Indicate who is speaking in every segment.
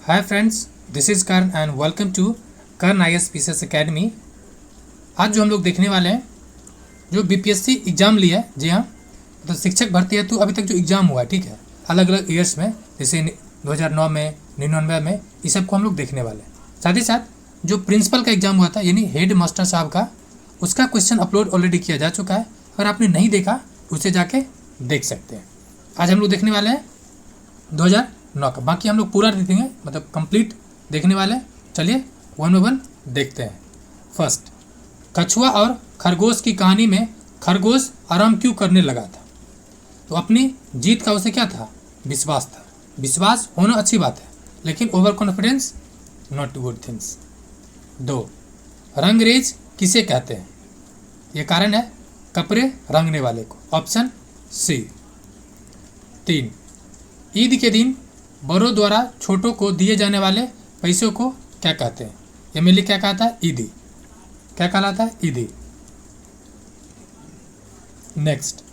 Speaker 1: Hi friends, this is Karn and welcome to Karn IAS academy. आज जो हम लोग देखने वाले हैं, जो BPSC एग्ज़ाम लिया है, जी हाँ, तो शिक्षक भर्ती है, तो अभी तक जो एग्ज़ाम हुआ है, ठीक है, अलग अलग ईयर्स में, जैसे 2009 में, 99 में, इस सब को हम लोग देखने वाले हैं। साथ ही साथ जो प्रिंसिपल का एग्ज़ाम हुआ था, यानी हेड मास्टर साहब का, उसका क्वेश्चन अपलोड ऑलरेडी किया जा चुका है। अगर आपने नहीं देखा, उसे जाके देख सकते हैं। आज हम लोग देखने वाले हैं 2009 का, बाकी हम लोग पूरा देखेंगे, मतलब कंप्लीट देखने वाले हैं। चलिए वन बाय वन देखते हैं। फर्स्ट, कछुआ और खरगोश की कहानी में खरगोश आराम क्यों करने लगा था? तो अपनी जीत का उसे क्या था? विश्वास था। विश्वास होना अच्छी बात है, लेकिन over confidence not good things. 2, Rangrez किसे कहते हैं? ये कारण है कपड़े रंगने वाले को, ऑप्शन सी। 3, ईद के दिन बड़ों द्वारा छोटों को दिए जाने वाले पैसों को क्या कहते हैं? ये मेनली क्या कहता है? ईदी। क्या कहलाता है? ईदी। नेक्स्ट,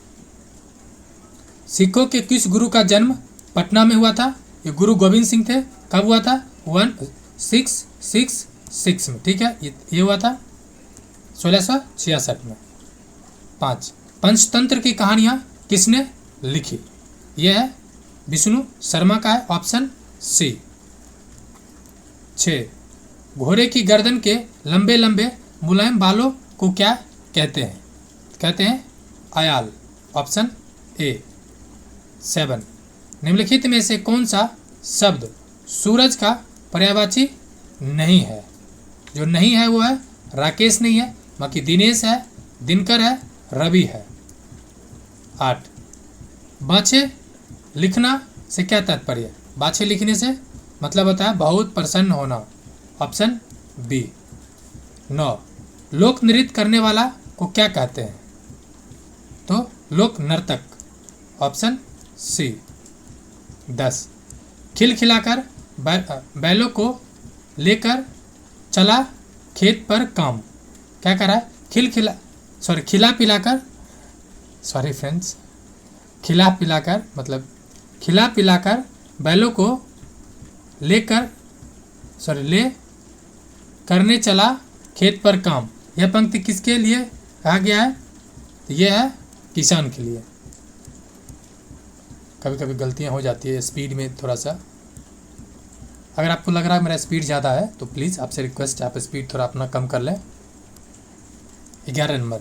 Speaker 1: सिखों के किस गुरु का जन्म पटना में हुआ था? ये गुरु गोविंद सिंह थे। कब हुआ था? 1666 में, ठीक है, ये हुआ था 1666 में। 5, पंचतंत्र की कहानियां किसने लिखी? यह है विष्णु शर्मा का है, ऑप्शन सी। 6, घोड़े की गर्दन के लंबे लंबे मुलायम बालों को क्या कहते हैं? कहते हैं आयाल, ऑप्शन ए। 7, निम्नलिखित में से कौन सा शब्द सूरज का पर्यायवाची नहीं है? जो नहीं है वो है राकेश नहीं है, बाकी दिनेश है, दिनकर है, रवि है। 8, बाछे लिखना से क्या तात्पर्य? बाछे लिखने से मतलब होता है बहुत प्रसन्न होना, ऑप्शन बी। 9, लोक नृत्य करने वाला को क्या कहते हैं? तो लोक नर्तक, ऑप्शन सी। 10, खिलखिलाकर बैलों को लेकर चला खेत पर काम। क्या करा है? खिला पिलाकर मतलब खिला पिलाकर बैलों को ले करने चला खेत पर काम। यह पंक्ति किसके लिए कहा गया है? यह है किसान के लिए। कभी कभी गलतियां हो जाती है स्पीड में थोड़ा सा। अगर आपको लग रहा है मेरा स्पीड ज़्यादा है तो प्लीज़ आपसे रिक्वेस्ट है, आप स्पीड थोड़ा अपना कम कर लें। 11 नंबर,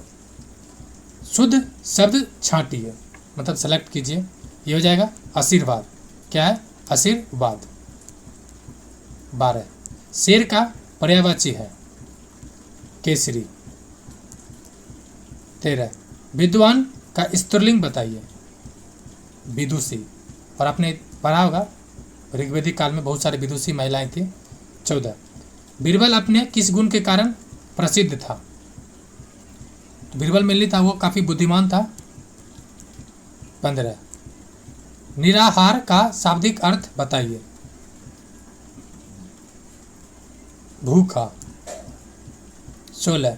Speaker 1: शुद्ध शब्द छांटिए, मतलब सेलेक्ट कीजिए। ये हो जाएगा आशीर्वाद। क्या है? आशीर्वाद। 12, शेर का पर्यायवाची है केसरी। 13, विद्वान का स्त्रीलिंग बताइए, विदुषी। और आपने पढ़ा होगा ऋग्वेदिक काल में बहुत सारे विदुषी महिलाएं थी। 14, बीरबल अपने किस गुण के कारण प्रसिद्ध था? तो बीरबल मेनली था वो काफ़ी बुद्धिमान था। 15, निराहार का शाब्दिक अर्थ बताइए, भूखा। 16,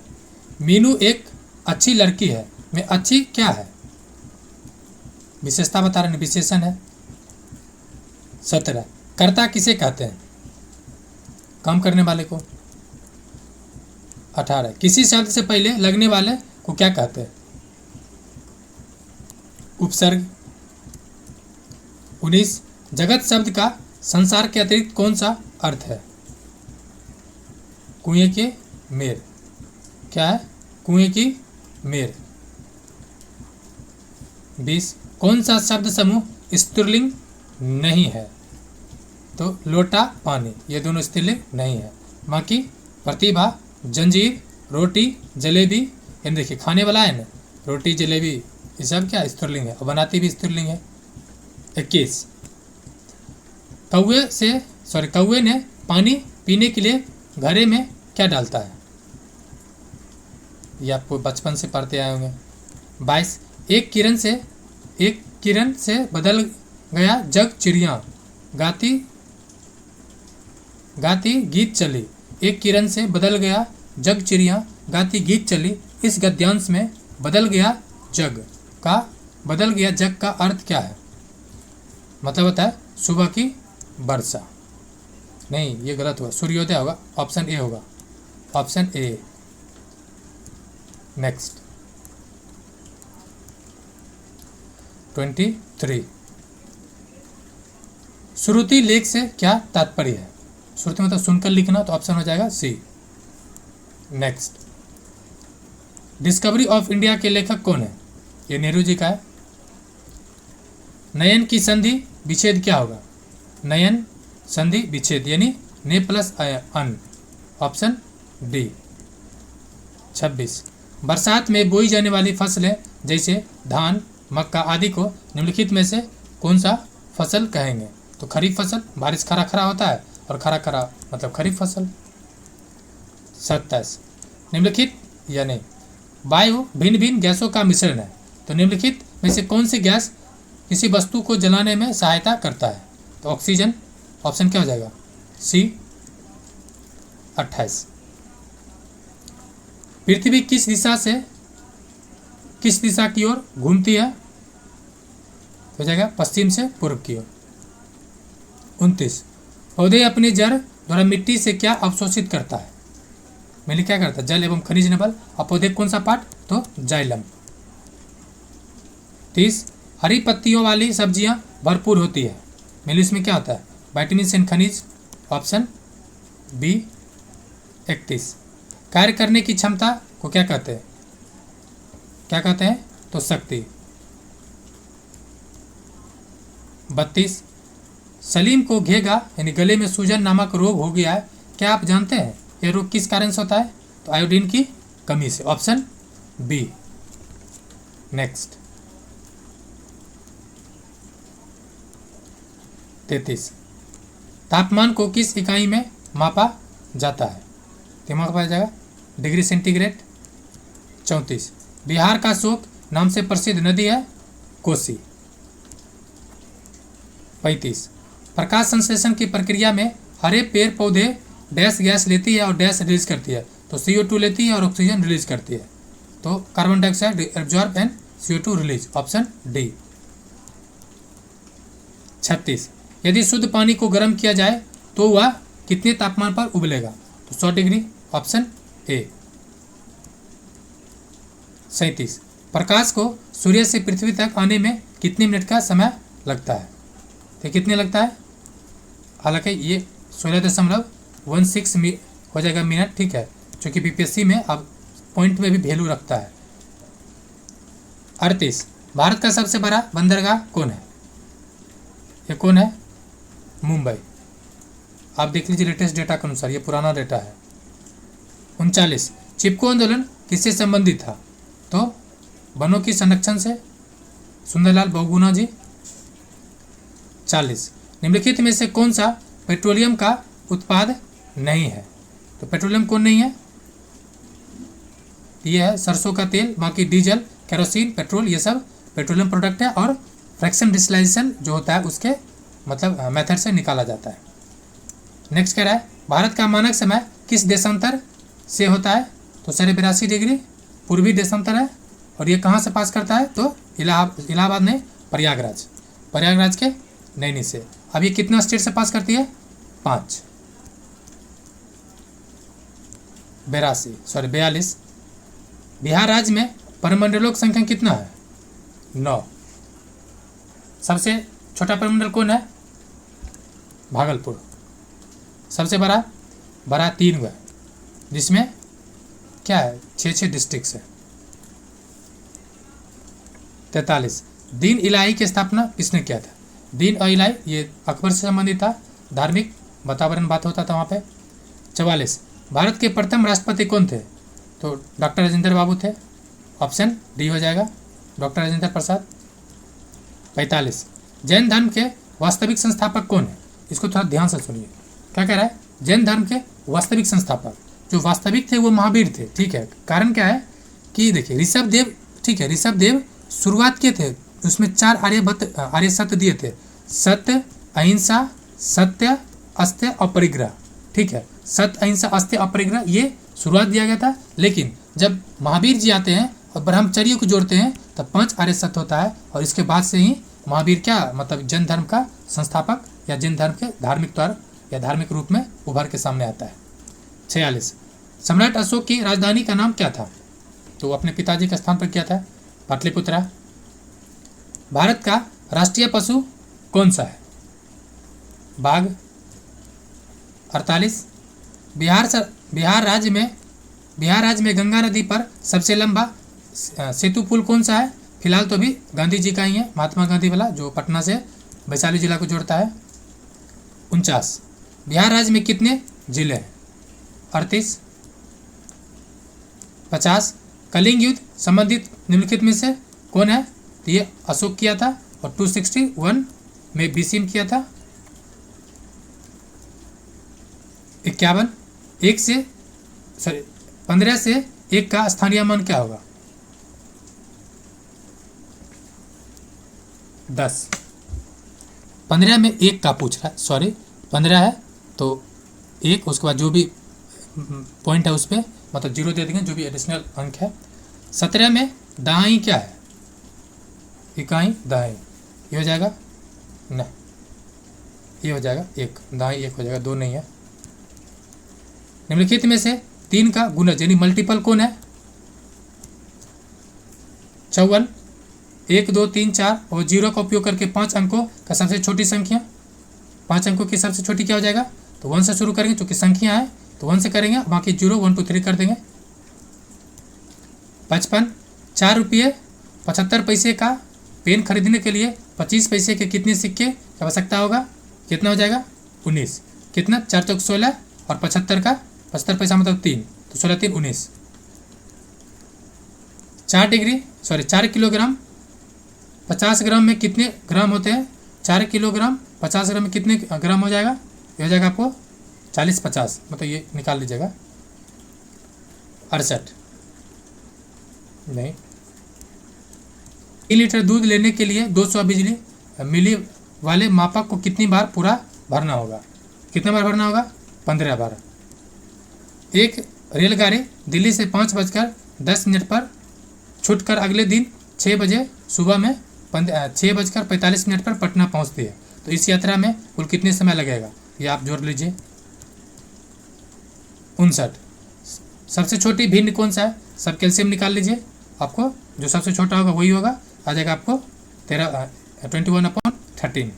Speaker 1: मीनू एक अच्छी लड़की है में अच्छी क्या है? विशेषता बता रहे हैं, विशेषण है। 17, कर्ता किसे कहते हैं? काम करने वाले को। 18, किसी शब्द से पहले लगने वाले को क्या कहते हैं? उपसर्ग। 19, जगत शब्द का संसार के अतिरिक्त कौन सा अर्थ है? कुएं के मेर। क्या है? कुएं की मेर। 20, कौन सा शब्द समूह स्त्रीलिंग नहीं है? तो लोटा, पानी, ये दोनों स्त्रीलिंग नहीं है। बाकी प्रतिभा, जंजीर, रोटी, जलेबी, इन देखिए खाने वाला है ना, रोटी जलेबी, ये सब क्या स्त्रीलिंग है, और बनाती भी स्त्रीलिंग है। 21, कौवे ने पानी पीने के लिए घड़े में क्या डालता है? ये आपको बचपन से पढ़ते आए होंगे। 22, एक किरण से बदल गया जग चिड़िया गाती गीत चली। एक किरण से बदल गया जग चिड़िया गाती गीत चली। इस गद्यांश में बदल गया जग का अर्थ क्या है? मतलब होता है सुबह की वर्षा। नहीं, ये गलत हुआ, सूर्योदय होगा, ऑप्शन ए होगा, ऑप्शन ए। नेक्स्ट 23, श्रुति लेख से क्या तात्पर्य है? श्रुति मतलब सुनकर लिखना, तो ऑप्शन हो जाएगा सी। नेक्स्ट, डिस्कवरी ऑफ इंडिया के लेखक कौन है? ये नेहरू जी का है। नयन की संधि विच्छेद क्या होगा? नयन संधि विच्छेद यानी ने प्लस अन, ऑप्शन डी। 26, बरसात में बोई जाने वाली फसलें जैसे धान, मक्का आदि को निम्नलिखित में से कौन सा फसल कहेंगे? तो खरीफ फसल, बारिश खरा खरा होता है और खरा खरा मतलब खरीफ फसल। 27, निम्नलिखित यानी वायु भिन्न भिन्न गैसों का मिश्रण है, तो निम्नलिखित में से कौन सी गैस किसी वस्तु को जलाने में सहायता करता है? तो ऑक्सीजन, ऑप्शन क्या हो जाएगा? सी। 28, पृथ्वी किस दिशा की ओर घूमती है? हो जाएगा पश्चिम से पूर्व की ओर। 29, पौधे अपनी जड़ द्वारा मिट्टी से क्या अवशोषित करता है? मिली क्या करता है? जल एवं खनिज नवल। और पौधे कौन सा पार्ट? तो जाइलम। 30, हरी पत्तियों वाली सब्जियां भरपूर होती है, मिली इसमें क्या होता है? विटामिन एंड खनिज, ऑप्शन बी। 31, कार्य करने की क्षमता को क्या कहते हैं? क्या कहते हैं? तो शक्ति। 32, सलीम को घेगा यानी गले में सूजन नामक रोग हो गया है, क्या आप जानते हैं यह रोग किस कारण से होता है? तो आयोडीन की कमी से, ऑप्शन बी। नेक्स्ट 33, तापमान को किस इकाई में मापा जाता है? दिमाग पाया जाएगा डिग्री सेंटीग्रेड। 34, बिहार का शोक नाम से प्रसिद्ध नदी है? कोसी। 35, प्रकाश संश्लेषण की प्रक्रिया में हरे पेड़ पौधे डैश गैस लेती है और डैश रिलीज करती है? तो CO2 लेती है और ऑक्सीजन रिलीज करती है, तो carbon dioxide absorb and CO2 release, option D. 36, यदि शुद्ध पानी को गर्म किया जाए तो वह कितने तापमान पर उबलेगा? तो 100 डिग्री, ऑप्शन ए। 37, प्रकाश को सूर्य से पृथ्वी तक आने में कितने मिनट का समय लगता है? तो कितने लगता है? हालांकि ये 16.16 हो जाएगा मिनट, ठीक है, क्योंकि BPSC में अब पॉइंट में भी वैल्यू रखता है। 38, भारत का सबसे बड़ा बंदरगाह कौन है? ये कौन है? मुंबई। आप देख लीजिए लेटेस्ट डेटा के अनुसार, ये पुराना डेटा है। 39, चिपको आंदोलन किससे संबंधित था? तो वनों की संरक्षण से, सुंदरलाल बहुगुणा जी। 40, निम्नलिखित में से कौन सा पेट्रोलियम का उत्पाद नहीं है? तो पेट्रोलियम कौन नहीं है? ये है सरसों का तेल, बाकी डीजल, केरोसिन, पेट्रोल, ये सब पेट्रोलियम प्रोडक्ट है और फ्रैक्शन डिस्टिलेशन जो होता है उसके मतलब मेथड से निकाला जाता है। नेक्स्ट कह रहा है भारत का मानक समय किस देशांतर से होता है? तो 82 डिग्री पूर्वी देशांतर है, और ये कहाँ से पास करता है? तो इलाहाबाद में प्रयागराज के नैनी से। अब ये कितना स्टेट से पास करती है? 5। 42। बिहार राज्य में परिमंडलों की संख्या कितना है? 9। सबसे छोटा परिमंडल कौन है? भागलपुर। सबसे बड़ा 3 है, जिसमें क्या है 6 डिस्ट्रिक्ट्स है। 43। दीन इलाही की स्थापना किसने किया था? दीन और इलाही ये अकबर से संबंधित था, धार्मिक वातावरण बात होता था वहाँ पे। 44। भारत के प्रथम राष्ट्रपति कौन थे? तो डॉक्टर राजेंद्र बाबू थे, ऑप्शन डी हो जाएगा, डॉक्टर राजेंद्र प्रसाद। 45। जैन धर्म के वास्तविक संस्थापक कौन है? इसको थोड़ा ध्यान से सुनिए, क्या कह रहा है? जैन धर्म के वास्तविक संस्थापक जो वास्तविक थे वो महावीर थे, ठीक है। कारण क्या है कि देखिए ऋषभदेव, ठीक है, ऋषभदेव शुरुआत किए थे, उसमें 4 आर्य सत्य दिए थे, सत्य, अहिंसा, सत्य, अस्त्य और परिग्रह, ठीक है। सत्य, अहिंसा, अस्त्य और परिग्रह ये शुरुआत दिया गया था, लेकिन जब महावीर जी आते हैं और ब्रह्मचर्य को जोड़ते हैं तब 5 आर्य सत्य होता है, और इसके बाद से ही महावीर क्या मतलब जैन धर्म का संस्थापक या जैन धर्म के धार्मिक तौर या धार्मिक रूप में उभर के सामने आता है। 46, सम्राट अशोक की राजधानी का नाम क्या था? तो अपने पिताजी का स्थान पर किया था, पाटलिपुत्रा। भारत का राष्ट्रीय पशु कौन सा है? बाघ। 48, बिहार राज्य में गंगा नदी पर सबसे लंबा सेतु पुल कौन सा है? फिलहाल तो अभी गांधी जी का ही है, महात्मा गांधी वाला, जो पटना से वैशाली जिला को जोड़ता है। 49, बिहार राज्य में कितने जिले हैं? 38। 50, कलिंग युद्ध संबंधित निम्नलिखित में से कौन है? तो ये अशोक किया था और 261 में भीष्म किया था। 51, 15 से 1 का स्थानीय मान क्या होगा? 10। 15 में 1 का पूछ रहा है, सॉरी 15 है तो 1, उसके बाद जो भी पॉइंट है उस पर मतलब 0 दे देंगे, जो भी एडिशनल अंक है। 17 में दाई क्या है? इकाई दाई, ये हो जाएगा न, ये हो जाएगा 1, दाई 1 हो जाएगा, 2 नहीं है। निम्नलिखित में से 3 का गुणज यानी मल्टीपल कौन है? 54, 1, 2, 3, 4 और 0 का उपयोग करके 5 अंकों का सबसे छोटी संख्या, 5 अंकों की सबसे छोटी क्या हो जाएगा? तो 1 से शुरू करेंगे, चूंकि संख्या है तो 1 से करेंगे, बाकी 0, 1, 2, 3 कर देंगे। 55, 4 रुपये 75 पैसे का पेन खरीदने के लिए 25 पैसे के कितने सिक्के की आवश्यकता होगा? कितना हो जाएगा? 19। कितना? 4 चौक 16 और 75 का 75 पैसा मतलब 3, तो 16 3 19। 4 किलोग्राम 50 ग्राम में कितने ग्राम होते हैं? 4 किलोग्राम 50 ग्राम में कितने ग्राम हो जाएगा? ये हो जाएगा आपको 40-50, मतलब ये निकाल लीजिएगा। 68 नहीं। 3 लीटर दूध लेने के लिए 200 बिजली मिली वाले मापक को कितनी बार पूरा भरना होगा? कितने बार भरना होगा? 15 बार। एक रेलगाड़ी दिल्ली से 5:10 पर छूटकर अगले दिन 6 बजे सुबह में 6:45 पर पटना पहुंचती है, तो इस यात्रा में कुल कितने समय लगेगा? ये आप जोड़ लीजिए। 59, सबसे छोटी भिन्न कौन सा है? सब कैल्शियम निकाल लीजिए, आपको जो सबसे छोटा होगा वही होगा, आ जाएगा आपको 21/13।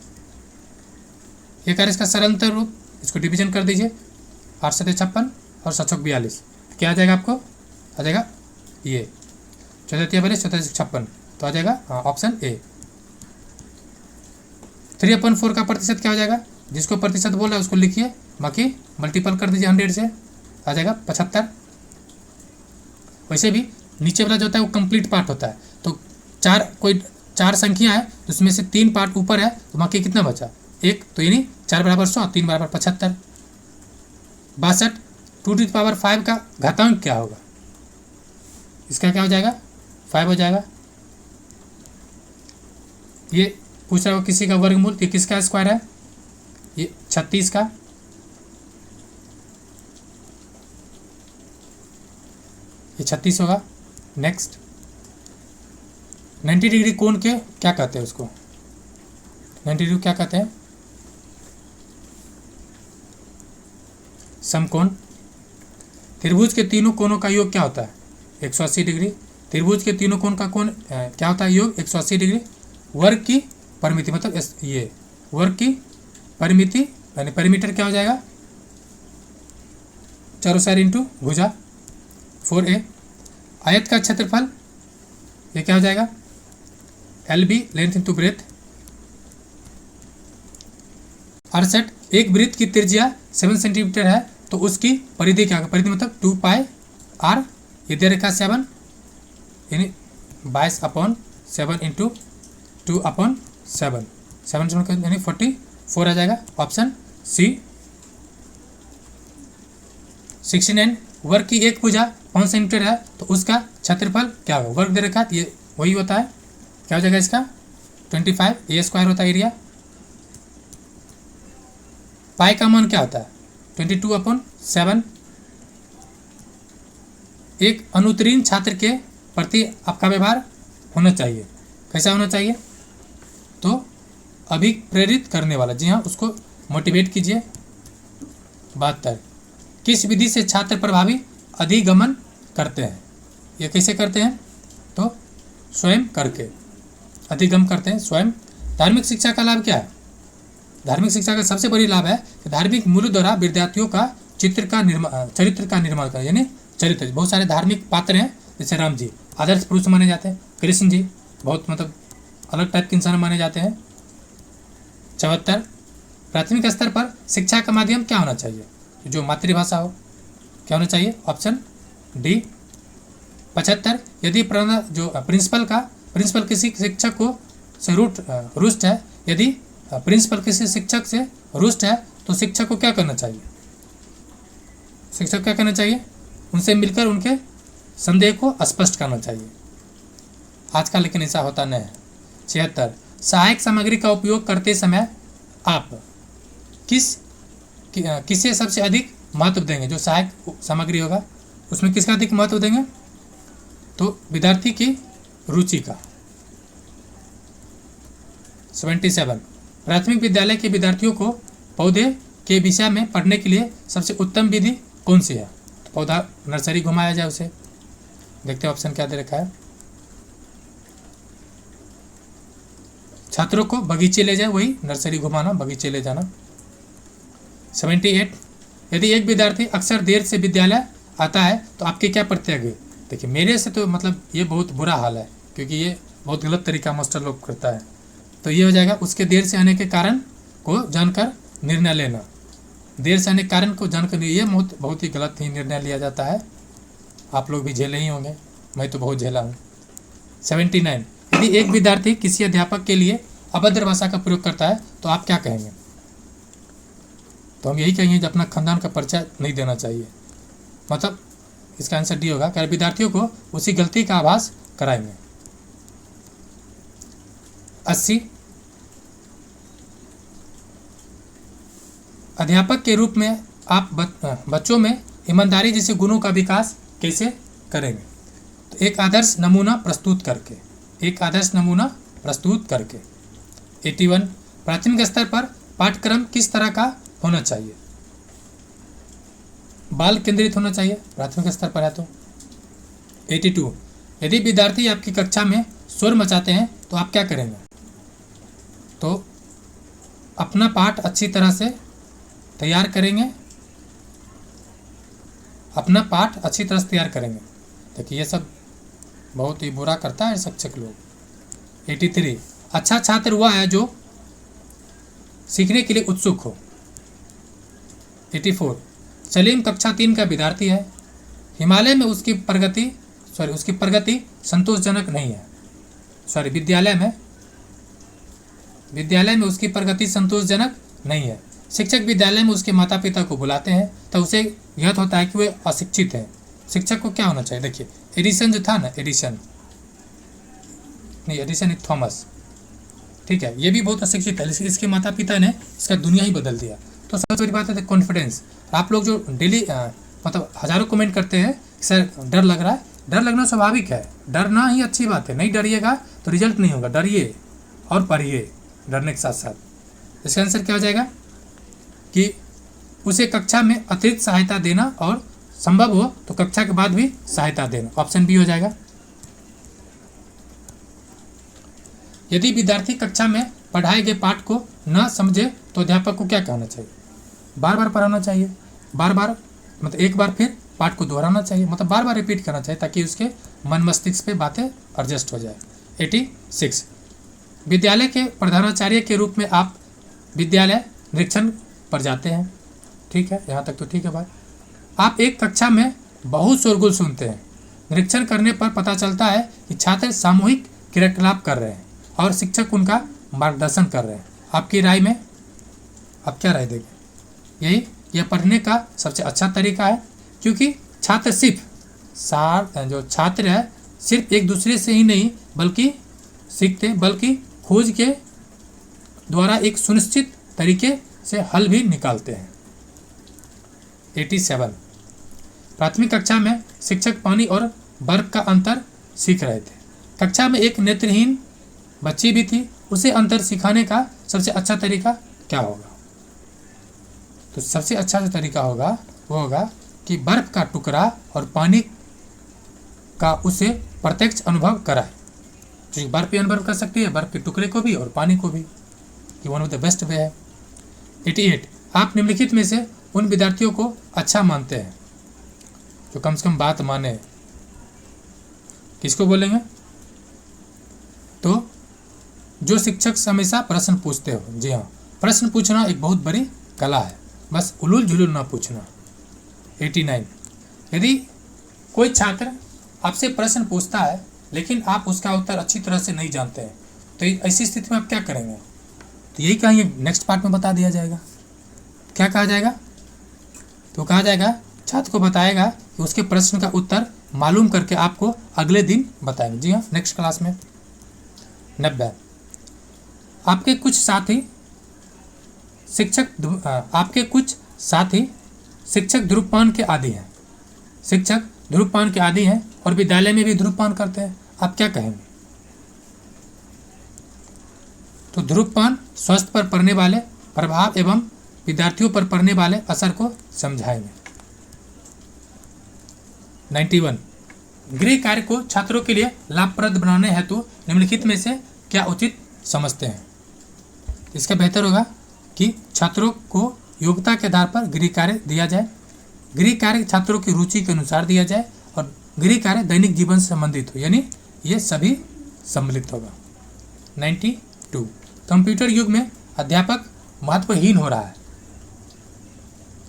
Speaker 1: ये कार्य इसका सरलतर रूप, इसको डिवीजन कर दीजिए, 8 7 56 और 7 42, क्या आ जाएगा आपको? आ जाएगा ये 14 42 14 56, तो आ जाएगा ऑप्शन ए। 3/4 का प्रतिशत क्या हो जाएगा? जिसको प्रतिशत बोल रहा है उसको लिखिए, बाकी मल्टीपल कर दीजिए 100 से, आ जाएगा 75। वैसे भी नीचे वाला जो होता है वो कंप्लीट पार्ट होता है, तो कोई 4 संख्या है तो उसमें से 3 पार्ट ऊपर है, तो बाकी कितना बचा? 1, तो यानी 4 = 100, 3 = 75। 62, 2⁵ का घातांक क्या होगा? इसका क्या हो जाएगा? 5 हो जाएगा। ये पूछ रहा हो किसी का वर्गमूल, ये किसका स्क्वायर है? ये 36 का। ये 36 होगा। नेक्स्ट, 90 डिग्री कोण के क्या कहते हैं उसको? 90 डिग्री क्या कहते हैं? समकोण। त्रिभुज के तीनों कोणों का योग क्या होता है? 180 डिग्री। त्रिभुज के तीनों कोण का कोण क्या होता है? योग 180 डिग्री। वर्ग की परिमिति मतलब ये वर्ग की परिमिति यानी परिमीटर क्या हो जाएगा? 4 इंटू भुजा 4a। आयत का क्षेत्रफल ये क्या हो जाएगा? LB, length into breadth. 68, एक वृत्त की त्रिज्या 7 सेंटीमीटर है तो उसकी परिधि क्या होगा? परिधि मतलब 2πr, ये दे रखा 7 यानी 22/7 इंटू 2/7, 7 यानी 44 आ जाएगा, ऑप्शन सी। 69, वर्ग की एक भुजा 5 सेंटीमीटर है तो उसका क्षेत्रफल क्या होगा? वर्ग दे रखा है, ये वही होता है, क्या हो जाएगा इसका? 25, a² होता है एरिया। पाई का मान क्या होता है? 22/7। एक अनुत्तीर्ण छात्र के प्रति आपका व्यवहार होना चाहिए, कैसा होना चाहिए? तो अभी प्रेरित करने वाला, जी हाँ, उसको मोटिवेट कीजिए, 72 किस विधि से छात्र प्रभावी अधिगमन करते हैं? ये कैसे करते हैं? तो स्वयं करके अधिगम करते हैं स्वयं। धार्मिक शिक्षा का लाभ क्या है? धार्मिक शिक्षा का सबसे बड़ी लाभ है कि धार्मिक मूल्यों द्वारा विद्यार्थियों का चरित्र का निर्माण कर, यानी चरित्र। बहुत सारे धार्मिक पात्र हैं, जैसे राम जी आदर्श पुरुष माने जाते हैं, कृष्ण जी बहुत मतलब अलग टाइप के इंसान माने जाते हैं। 74 प्राथमिक स्तर पर शिक्षा का माध्यम क्या होना चाहिए? जो मातृभाषा हो। क्या होना चाहिए? Option D. 75 यदि प्रिंसिपल किसी शिक्षक को से रुष्ट है, यदि प्रिंसिपल किसी शिक्षक से रुष्ट है तो शिक्षक को क्या करना चाहिए? शिक्षक क्या करना चाहिए? उनसे मिलकर उनके संदेह को स्पष्ट करना चाहिए। आजकल लेकिन ऐसा होता नहीं है। 76 सहायक सामग्री का उपयोग करते समय आप किसे सबसे अधिक महत्व देंगे? जो सहायक सामग्री होगा उसमें किसका अधिक महत्व देंगे? तो विद्यार्थी की रुचि का। 77 प्राथमिक विद्यालय के विद्यार्थियों को पौधे के विषय में पढ़ने के लिए सबसे उत्तम विधि कौन सी है? तो पौधा नर्सरी घुमाया जाए उसे। देखते हैं ऑप्शन क्या दे रखा है। छात्रों को बगीचे ले जाए, वही नर्सरी घुमाना, बगीचे ले जाना। 78 यदि एक विद्यार्थी अक्सर देर से विद्यालय आता है तो आपके क्या प्रतिक्रिया? देखिए मेरे से तो मतलब ये बहुत बुरा हाल है, क्योंकि ये बहुत गलत तरीका मास्टर लोग करता है। तो ये हो जाएगा उसके देर से आने के कारण को जानकर निर्णय लेना। देर से आने के कारण को जानकर ये बहुत ही गलत ही निर्णय लिया जाता है। आप लोग भी झेले ही होंगे, मैं तो बहुत झेला हूँ। 79 यदि एक विद्यार्थी किसी अध्यापक के लिए अभद्र भाषा का प्रयोग करता है तो आप क्या कहेंगे? तो हम यही कहेंगे कि अपना खानदान का परिचय नहीं देना चाहिए। मतलब इसका आंसर डी होगा, कि विद्यार्थियों को उसी गलती का आभास कराएंगे। 80 अध्यापक के रूप में आप बच्चों में ईमानदारी जैसे गुणों का विकास कैसे करेंगे? तो एक आदर्श नमूना प्रस्तुत करके। 81 प्राथमिक स्तर पर पाठ्यक्रम किस तरह का होना चाहिए? बाल केंद्रित होना चाहिए प्राथमिक स्तर पर है तो। 82 यदि विद्यार्थी आपकी कक्षा में शोर मचाते हैं तो आप क्या करेंगे? तो अपना पाठ अच्छी तरह से तैयार करेंगे। देखिए ये सब बहुत ही बुरा करता है शिक्षक लोग। 83 अच्छा छात्र हुआ है जो सीखने के लिए उत्सुक हो। 84 सलीम कक्षा 3 का विद्यार्थी है। हिमालय में उसकी प्रगति संतोषजनक नहीं है। विद्यालय में उसकी प्रगति संतोषजनक नहीं है। शिक्षक विद्यालय में उसके माता पिता को बुलाते हैं तो उसे ज्ञात होता है कि वे अशिक्षित है। शिक्षक को क्या होना चाहिए? देखिए एडिसन जो था ना, एडिसन थॉमस, ठीक है, ये भी बहुत अशिक्षित है, लेकिन इसके माता पिता ने इसका दुनिया ही बदल दिया। तो सबसे बड़ी बात है कॉन्फिडेंस। आप लोग जो डेली मतलब हजारों कमेंट करते हैं सर डर लग रहा है, डर लगना स्वाभाविक है, डरना ही अच्छी बात है। नहीं डरिएगा तो रिजल्ट नहीं होगा। डरिए और पढ़िए डरने के साथ साथ। इसका आंसर क्या हो जाएगा कि उसे कक्षा में अतिरिक्त सहायता देना और संभव हो तो कक्षा के बाद भी सहायता देना। ऑप्शन बी हो जाएगा। यदि विद्यार्थी कक्षा में पढ़ाए गए पाठ को न समझे तो अध्यापक को क्या कहना चाहिए? बार बार पढ़ाना चाहिए, मतलब एक बार फिर पाठ को दोहराना चाहिए, मतलब बार बार रिपीट करना चाहिए ताकि उसके मन मस्तिष्क पे बातें एडजस्ट हो जाए। 86 विद्यालय के प्रधानाचार्य के रूप में आप विद्यालय निरीक्षण पर जाते हैं। ठीक है, यहाँ तक तो ठीक है बात। आप एक कक्षा में बहुत शोरगुल सुनते हैं। निरीक्षण करने पर पता चलता है कि छात्र सामूहिक क्रियाकलाप कर रहे हैं और शिक्षक उनका मार्गदर्शन कर रहे हैं। आपकी राय में आप क्या राय देंगे? यह पढ़ने का सबसे अच्छा तरीका है, क्योंकि छात्र सिर्फ एक दूसरे से ही नहीं बल्कि सीखते, बल्कि खोज के द्वारा एक सुनिश्चित तरीके से हल भी निकालते हैं। 87 प्राथमिक कक्षा में शिक्षक पानी और बर्फ का अंतर सीख रहे थे। कक्षा में एक नेत्रहीन बच्ची भी थी, उसे अंतर सिखाने का सबसे अच्छा तरीका क्या होगा? तो सबसे अच्छा जो तरीका होगा वो होगा कि बर्फ़ का टुकड़ा और पानी का उसे प्रत्यक्ष अनुभव कराए। तो बर्फ़ भी अनुभव कर सकती है, बर्फ़ के टुकड़े को भी और पानी को भी। ये one of the best way है। 88, आप निम्नलिखित में से उन विद्यार्थियों को अच्छा मानते हैं जो कम से कम बात माने। किसको बोलेंगे? तो जो शिक्षक से हमेशा प्रश्न पूछते हो। जी हाँ, प्रश्न पूछना एक बहुत बड़ी कला है, बस उलूल झुलूल ना पूछना। 89, यदि कोई छात्र आपसे प्रश्न पूछता है लेकिन आप उसका उत्तर अच्छी तरह से नहीं जानते हैं, तो ऐसी स्थिति में आप क्या करेंगे? तो यही कहेंगे, नेक्स्ट पार्ट में बता दिया जाएगा। क्या कहा जाएगा? तो कहा जाएगा छात्र को बताएगा कि उसके प्रश्न का उत्तर मालूम करके आपको अगले दिन बताएंगे। जी हाँ, नेक्स्ट क्लास में। 90, आपके कुछ साथी शिक्षक धूम्रपान के आदी हैं। शिक्षक धूम्रपान के आदी हैं और विद्यालय में भी धूम्रपान करते हैं, आप क्या कहेंगे? तो धूम्रपान स्वास्थ्य पर पड़ने वाले प्रभाव एवं विद्यार्थियों पर पड़ने वाले असर को समझाएंगे। 91, गृह कार्य को छात्रों के लिए लाभप्रद बनाने हेतु निम्नलिखित में से क्या उचित समझते हैं? इसका बेहतर होगा कि छात्रों को योग्यता के आधार पर गृह कार्य दिया जाए, गृह कार्य छात्रों की रुचि के अनुसार दिया जाए और गृह कार्य दैनिक जीवन से संबंधित हो, यानी ये सभी सम्मिलित होगा। 92, कंप्यूटर युग में अध्यापक महत्वहीन हो रहा है,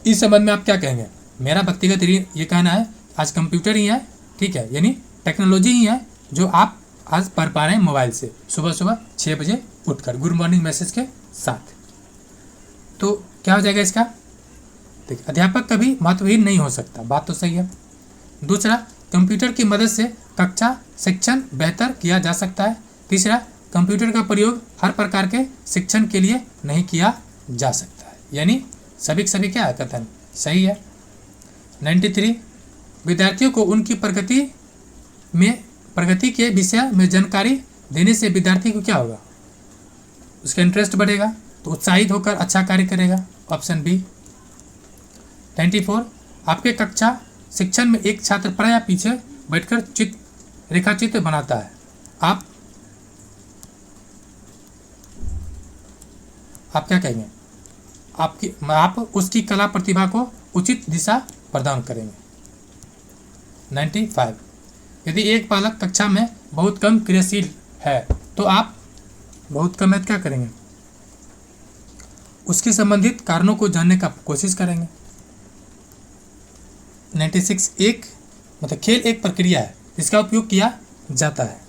Speaker 1: इस संबंध में आप क्या कहेंगे? मेरा व्यक्तिगत ये कहना है आज कंप्यूटर ही है, ठीक है, यानी टेक्नोलॉजी ही है जो आप आज पढ़ पा रहे हैं मोबाइल से, सुबह 6 बजे उठकर गुड मॉर्निंग मैसेज के साथ। तो क्या हो जाएगा इसका? देखिए, अध्यापक कभी महत्वहीन नहीं हो सकता, बात तो सही है। दूसरा, कंप्यूटर की मदद से कक्षा शिक्षण बेहतर किया जा सकता है। तीसरा, कंप्यूटर का प्रयोग हर प्रकार के शिक्षण के लिए नहीं किया जा सकता है, यानी सभी क्या है कथन सही है। 93, विद्यार्थियों को उनकी प्रगति के विषय में जानकारी देने से विद्यार्थी को क्या होगा? उसका इंटरेस्ट बढ़ेगा, तो उत्साहित होकर अच्छा कार्य करेगा, ऑप्शन बी। 94, आपके कक्षा शिक्षण में एक छात्र प्रायः पीछे बैठकर रेखाचित्र बनाता है, आप क्या कहेंगे? आप उसकी कला प्रतिभा को उचित दिशा प्रदान करेंगे। 95, यदि एक बालक कक्षा में बहुत कम क्रियाशील है तो आप बहुत कम है क्या करेंगे? उसके संबंधित कारणों को जानने का कोशिश करेंगे। 96, खेल एक प्रक्रिया है जिसका उपयोग किया जाता है,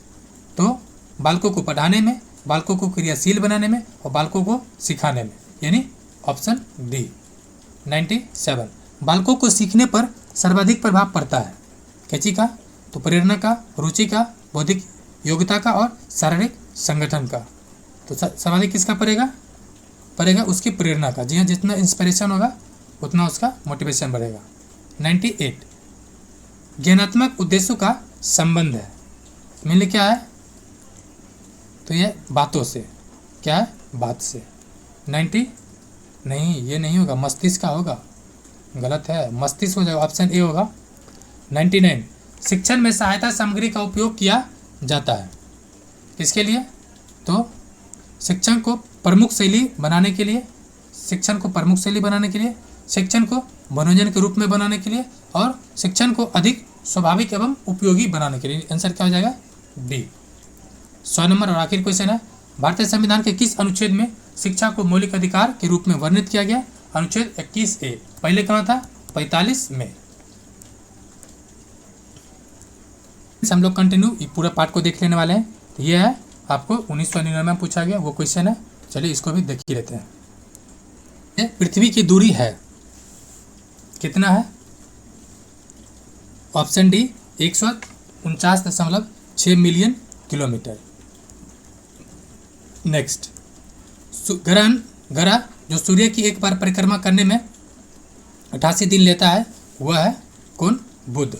Speaker 1: तो बालकों को पढ़ाने में, बालकों को क्रियाशील बनाने में और बालकों को सिखाने में, यानी ऑप्शन डी। 97, बालकों को सीखने पर सर्वाधिक प्रभाव पड़ता है कैची का? तो प्रेरणा का, रुचि का, बौद्धिक योग्यता का और शारीरिक संगठन का। तो सर्वाधिक किसका पड़ेगा उसकी प्रेरणा का। जी हाँ, जितना इंस्पिरेशन होगा उतना उसका मोटिवेशन बढ़ेगा। 98, ज्ञानात्मक उद्देश्यों का संबंध है, मेनली क्या है? तो ये बातों से, क्या है? बात से। 90 नहीं, ये नहीं होगा, मस्तिष्क का होगा, गलत है, मस्तिष्क हो जाएगा, ऑप्शन ए होगा। 99, शिक्षण में सहायता सामग्री का उपयोग किया जाता है किसके लिए? तो शिक्षण को प्रमुख शैली बनाने के लिए, शिक्षण को मनोरंजन के रूप में बनाने के लिए और शिक्षण को अधिक स्वाभाविक एवं उपयोगी बनाने के लिए। आंसर क्या हो जाएगा? बी। 100 नंबर और आखिरी क्वेश्चन है, भारतीय संविधान के किस अनुच्छेद में शिक्षा को मौलिक अधिकार के रूप में वर्णित किया गया? अनुच्छेद 21A। पहले कहाँ था? 45 में। हम लोग कंटिन्यू पूरा पार्ट को देख लेने वाले हैं। तो ये है आपको 1999 में पूछा गया वो क्वेश्चन है, चलिए इसको भी देख ही लेते हैं। ये पृथ्वी की दूरी है कितना है? Option D 149.6 million kilometre. Next, ग्रह जो सूर्य की एक बार परिक्रमा करने में 88 दिन लेता है वह है कौन? बुध।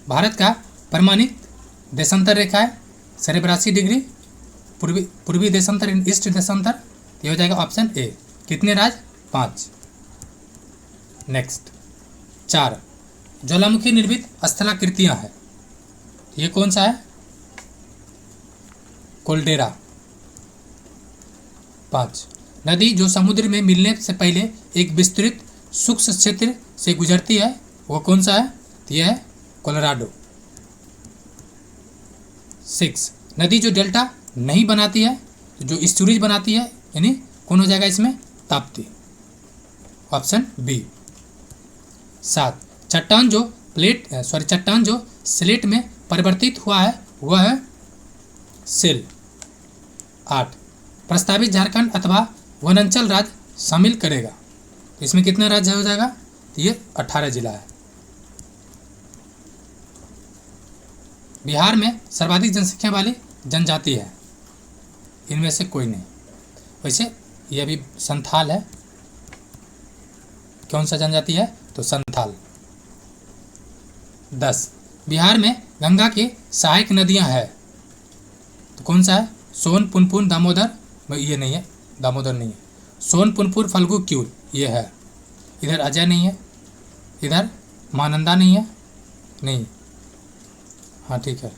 Speaker 1: भारत का प्रमाणित देशांतर रेखा है 82 डिग्री, पूर्वी देशांतर ईस्ट देशांतर, ये हो जाएगा ऑप्शन ए। कितने राज्य? 5। नेक्स्ट 4, ज्वालामुखी निर्मित स्थलाकृतियां हैं, ये कौन सा है? कोल्डेरा। 5, नदी जो समुद्र में मिलने से पहले एक विस्तृत शुष्क क्षेत्र से गुजरती है, वो कौन सा है? तो यह है कोलोराडो। 6, नदी जो डेल्टा नहीं बनाती है, जो स्टोरेज बनाती है, यानी कौन हो जाएगा इसमें? Tapti, option B. 7, चट्टान जो स्लेट में परिवर्तित हुआ है वह है सेल। 8, प्रस्तावित झारखंड अथवा वनांचल राज्य शामिल करेगा, तो इसमें कितना राज्य हो जाएगा? तो ये 18 जिला है। बिहार में सर्वाधिक जनसंख्या वाली जनजाति है, इनमें से कोई नहीं। वैसे यह भी संथाल है। कौन सा जनजाति है? तो संथाल। 10, बिहार में गंगा की सहायक नदियां हैं, तो कौन सा है? सोन, पुनपुन, दामोदर। ये नहीं है, दामोदर नहीं है। सोन, पुनपुन, फल्गु, क्यूल ये है। इधर अजय नहीं है, इधर महानंदा नहीं है, नहीं। हाँ ठीक है,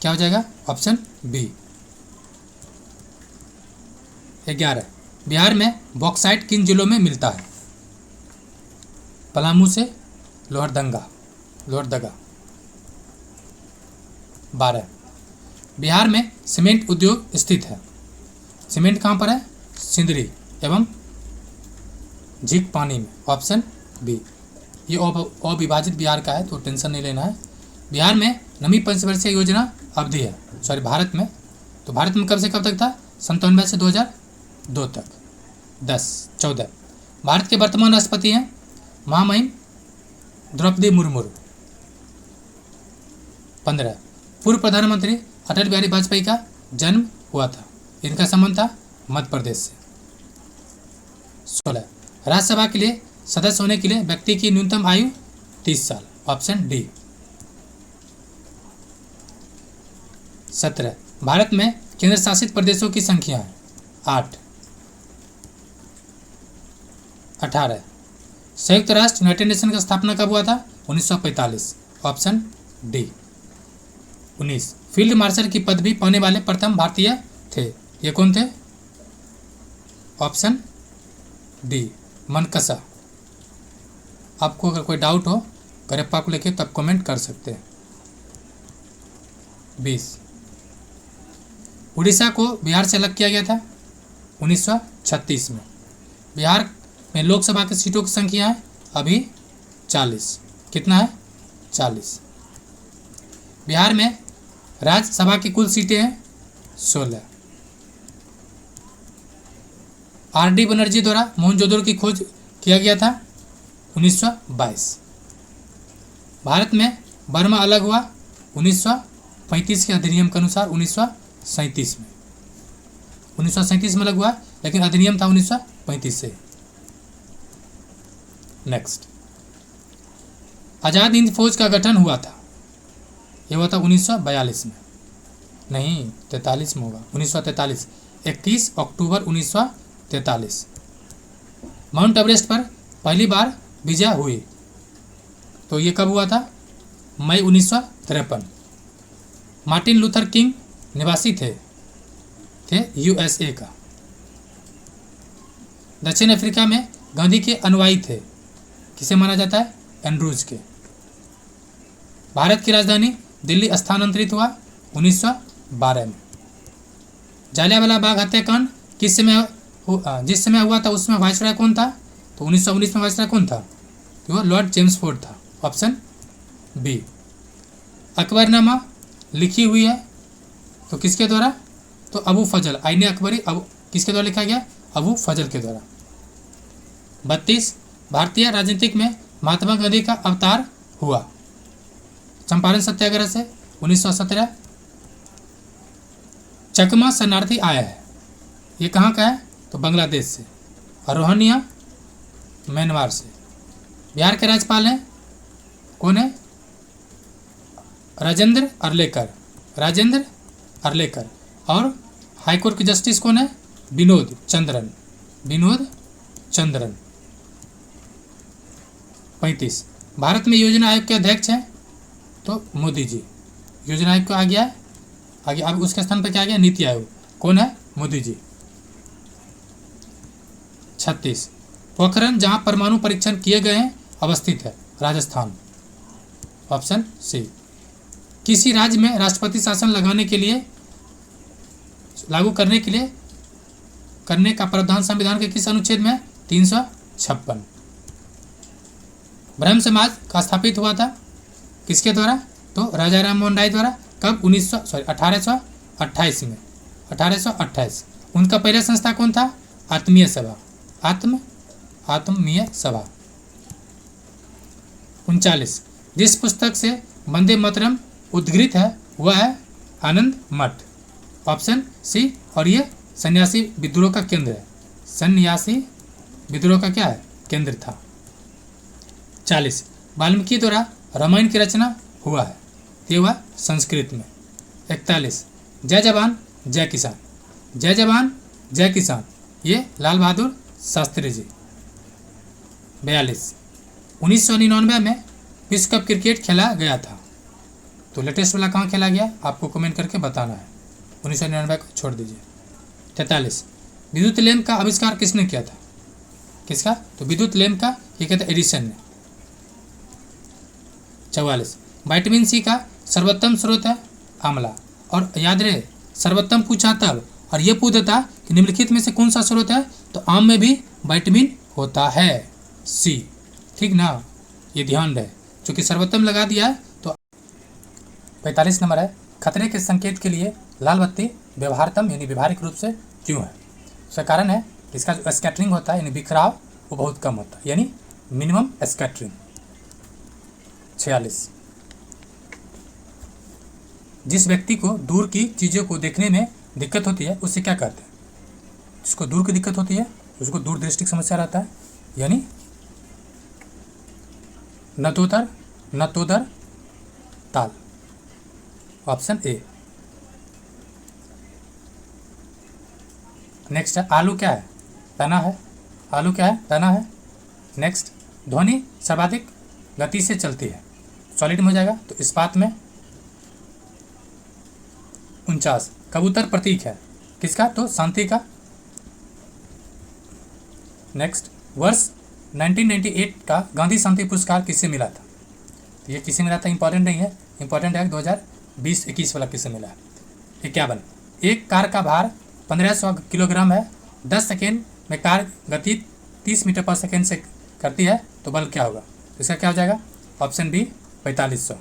Speaker 1: क्या हो जाएगा? Option B. 11, बिहार में बॉक्साइट किन जिलों में मिलता है? पलामू से लोहरदगा। 12, बिहार में सीमेंट उद्योग स्थित है, सीमेंट कहाँ पर है? सिंदरी एवं झीक पानी में, ऑप्शन बी। ये अविभाजित बिहार का है, तो टेंशन नहीं लेना है। बिहार में नवी पंचवर्षीय योजना अवधि है, भारत में, तो भारत में कब से कब तक था? 97 से 2002 तक। 14, भारत के वर्तमान राष्ट्रपति हैं महामहिम द्रौपदी मुर्मू। 15, पूर्व प्रधानमंत्री अटल बिहारी वाजपेयी का जन्म हुआ था, इनका संबंध था मध्य प्रदेश से। 16, राज्यसभा के लिए सदस्य होने के लिए व्यक्ति की न्यूनतम आयु 30 साल, ऑप्शन डी। 17, भारत में केंद्र शासित प्रदेशों की संख्या है 8। 18, संयुक्त राष्ट्र यूनाइटेड नेशन का स्थापना कब हुआ था? 1945, ऑप्शन डी। 19, फील्ड मार्शल की पदवी पाने वाले प्रथम भारतीय थे, ये कौन थे? ऑप्शन डी, मनकसा। आपको अगर कोई डाउट हो करेप्पा को लेके तब कमेंट कर सकते हैं। 20, उड़ीसा को बिहार से अलग किया गया था 1936 में। बिहार में लोकसभा की सीटों की संख्या है अभी 40। कितना है? 40। बिहार में राज्यसभा की कुल सीटें हैं 16। आर.डी. बनर्जी द्वारा मोहनजोदड़ो की खोज किया गया था 1922। भारत में बर्मा अलग हुआ 1935 के अधिनियम के अनुसार 1937 में। 1937 में अलग हुआ, लेकिन अधिनियम था 1935 से। नेक्स्ट, आज़ाद हिंद फौज का गठन हुआ था, ये हुआ था 1942 में, नहीं 43 में होगा, 1943, 21 अक्टूबर 1943। माउंट एवरेस्ट पर पहली बार विजय हुई, तो ये कब हुआ था? मई 1953। मार्टिन लूथर किंग निवासी थे यूएसए का। दक्षिण अफ्रीका में गांधी के अनुयायी थे, किसे माना जाता है? एंड्रूज के। भारत की राजधानी दिल्ली स्थानांतरित हुआ 1912 में। जालियांवाला बाग हत्याकांड किस समय जिस समय हुआ था उसमें वायसराय कौन था? तो 1919 में वायसराय कौन था? तो वो लॉर्ड चेम्सफोर्ड था, ऑप्शन बी। अकबरनामा लिखी हुई है तो किसके द्वारा? तो अबू फजल, आईने अकबरी किसके द्वारा लिखा गया? अबू फजल के द्वारा। 32, भारतीय राजनीतिक में महात्मा गांधी का अवतार हुआ चंपारण सत्याग्रह से 1917। चकमा शरणार्थी आया है, ये कहाँ का है? तो बांग्लादेश से। और रोहनिया म्यांमार से। बिहार के राज्यपाल हैं कौन है? राजेंद्र अरलेकर। और हाईकोर्ट के जस्टिस कौन है? विनोद चंद्रन। विनोद चंद्रन। 35 भारत में योजना आयोग के अध्यक्ष हैं तो मोदी जी। योजना आयोग को आ गया आगे, अब उसके स्थान पर क्या आ गया, नीति आयोग। कौन है, मोदी जी। 36 पोखरण जहां परमाणु परीक्षण किए गए हैं अवस्थित है, राजस्थान। Option C. किसी राज्य में राष्ट्रपति शासन लागू करने के लिए करने का प्रावधान संविधान के किस अनुच्छेद में है, 356। ब्रह्म समाज का स्थापित हुआ था किसके द्वारा, तो राजा राम मोहन राय द्वारा। कब, 1828 में, 1828। उनका पहला संस्था कौन था, आत्मीय सभा, आत्मीय सभा। 39 जिस पुस्तक से वंदे मातरम उद्घृत है वह है आनंद मठ। Option C. और ये सन्यासी विद्रोह का केंद्र है, सन्यासी विद्रोह का क्या है, केंद्र था। 40 वाल्मीकि द्वारा रामायण की रचना हुआ है, ये हुआ संस्कृत में। 41 जय जवान जय किसान, जय जवान जय किसान, ये लाल बहादुर शास्त्री जी। 42 1999 में विश्व कप क्रिकेट खेला गया था, तो लेटेस्ट वाला कहाँ खेला गया आपको कमेंट करके बताना है, 1999 को छोड़ दीजिए। 43 विद्युत लैंप का आविष्कार किसने किया था, किसका, तो विद्युत लैंप का ये कहते हैं एडिसन ने। 44 विटामिन सी का सर्वोत्तम स्रोत है आंवला। और याद रहे सर्वोत्तम पूछा तब और ये पूछता कि निम्नलिखित में से कौन सा स्रोत है, तो आम में भी विटामिन होता है, सी। ठीक ना, ये ध्यान रहे, चूंकि सर्वोत्तम लगा दिया है तो। 45 नंबर है खतरे के संकेत के लिए लाल बत्ती व्यवहारतम यानी व्यवहारिक रूप से क्यों है। उसका कारण है इसका जो स्कैटरिंग होता है यानी बिखराव वो बहुत कम होता है, यानी मिनिमम स्कैटरिंग। 46 जिस व्यक्ति को दूर की चीज़ों को देखने में दिक्कत होती है उससे क्या कहते हैं, जिसको दूर की दिक्कत होती है उसको दूरदृष्टि की समस्या रहता है, यानी नतोदर ताल। Option A. नेक्स्ट है आलू क्या है, तना है, आलू क्या है, तना है। नेक्स्ट ध्वनि सर्वाधिक गति से चलती है, सॉलिड में हो जाएगा, तो इस्पात में। 49 कबूतर प्रतीक है किसका, तो शांति का। नेक्स्ट वर्ष 1998 का गांधी शांति पुरस्कार किससे मिला था, तो ये किससे मिला था इंपॉर्टेंट नहीं है, इंपॉर्टेंट है 2020-21 वाला किससे मिला है। 51 एक कार का भार 1500 किलोग्राम है, 10 सेकेंड में कार गति 30 मीटर पर सेकेंड से करती है, तो बल क्या होगा, तो इसका क्या हो जाएगा, ऑप्शन बी 4500।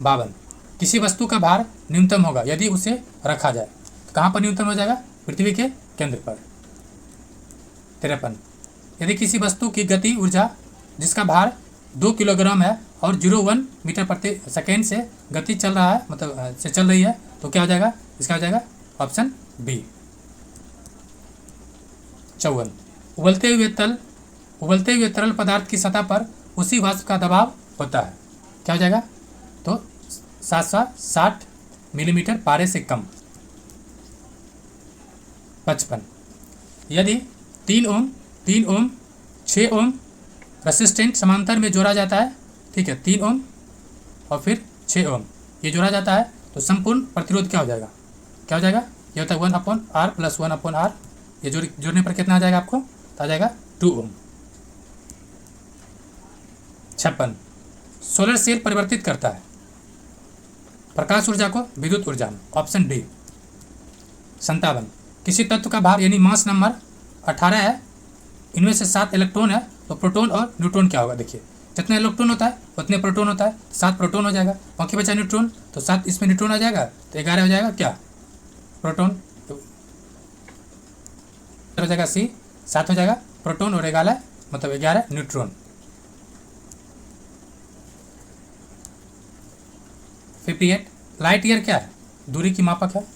Speaker 1: 52 किसी वस्तु का भार न्यूनतम होगा यदि उसे रखा जाए, तो कहाँ पर न्यूनतम हो जाएगा, पृथ्वी के केंद्र पर। 53 यदि किसी वस्तु की गति ऊर्जा जिसका भार 2 किलोग्राम है और 0.1 मीटर प्रति सेकेंड से गति चल रहा है, मतलब से चल रही है, तो क्या हो जाएगा, इसका हो जाएगा ऑप्शन बी। 54 उबलते हुए तरल पदार्थ की सतह पर उसी वाष्प का दबाव होता है, क्या हो जाएगा, तो 760 मिलीमीटर पारे से कम। 55 यदि 3 ओम 6 ओम रेसिस्टेंट समांतर में जोड़ा जाता है, ठीक है, 3 ओम और फिर 6 ओम ये जोड़ा जाता है, तो संपूर्ण प्रतिरोध क्या हो जाएगा, क्या हो जाएगा, ये होता है 1/R + 1/R, ये जोड़ने पर कितना आ जाएगा आपको, तो आ जाएगा 2 ओम। 56 सोलर सेल परिवर्तित करता है प्रकाश ऊर्जा को विद्युत ऊर्जा में, ऑप्शन डी। 57 किसी तत्व का भार यानी मास नंबर 18 है, इनमें से 7 इलेक्ट्रॉन है, तो प्रोटॉन और न्यूट्रॉन क्या होगा, देखिए जितने इलेक्ट्रॉन होता है उतने प्रोटॉन होता है, 7 प्रोटॉन हो जाएगा, बाकी बचा न्यूट्रॉन, तो 7 इसमें न्यूट्रॉन आ जाएगा, तो 11 हो जाएगा क्या, प्रोटॉन, तो हो जाएगा सी, 7 हो जाएगा प्रोटॉन और 11 मतलब 11 न्यूट्रॉन। 58 लाइट ईयर क्या है, दूरी की मापक है,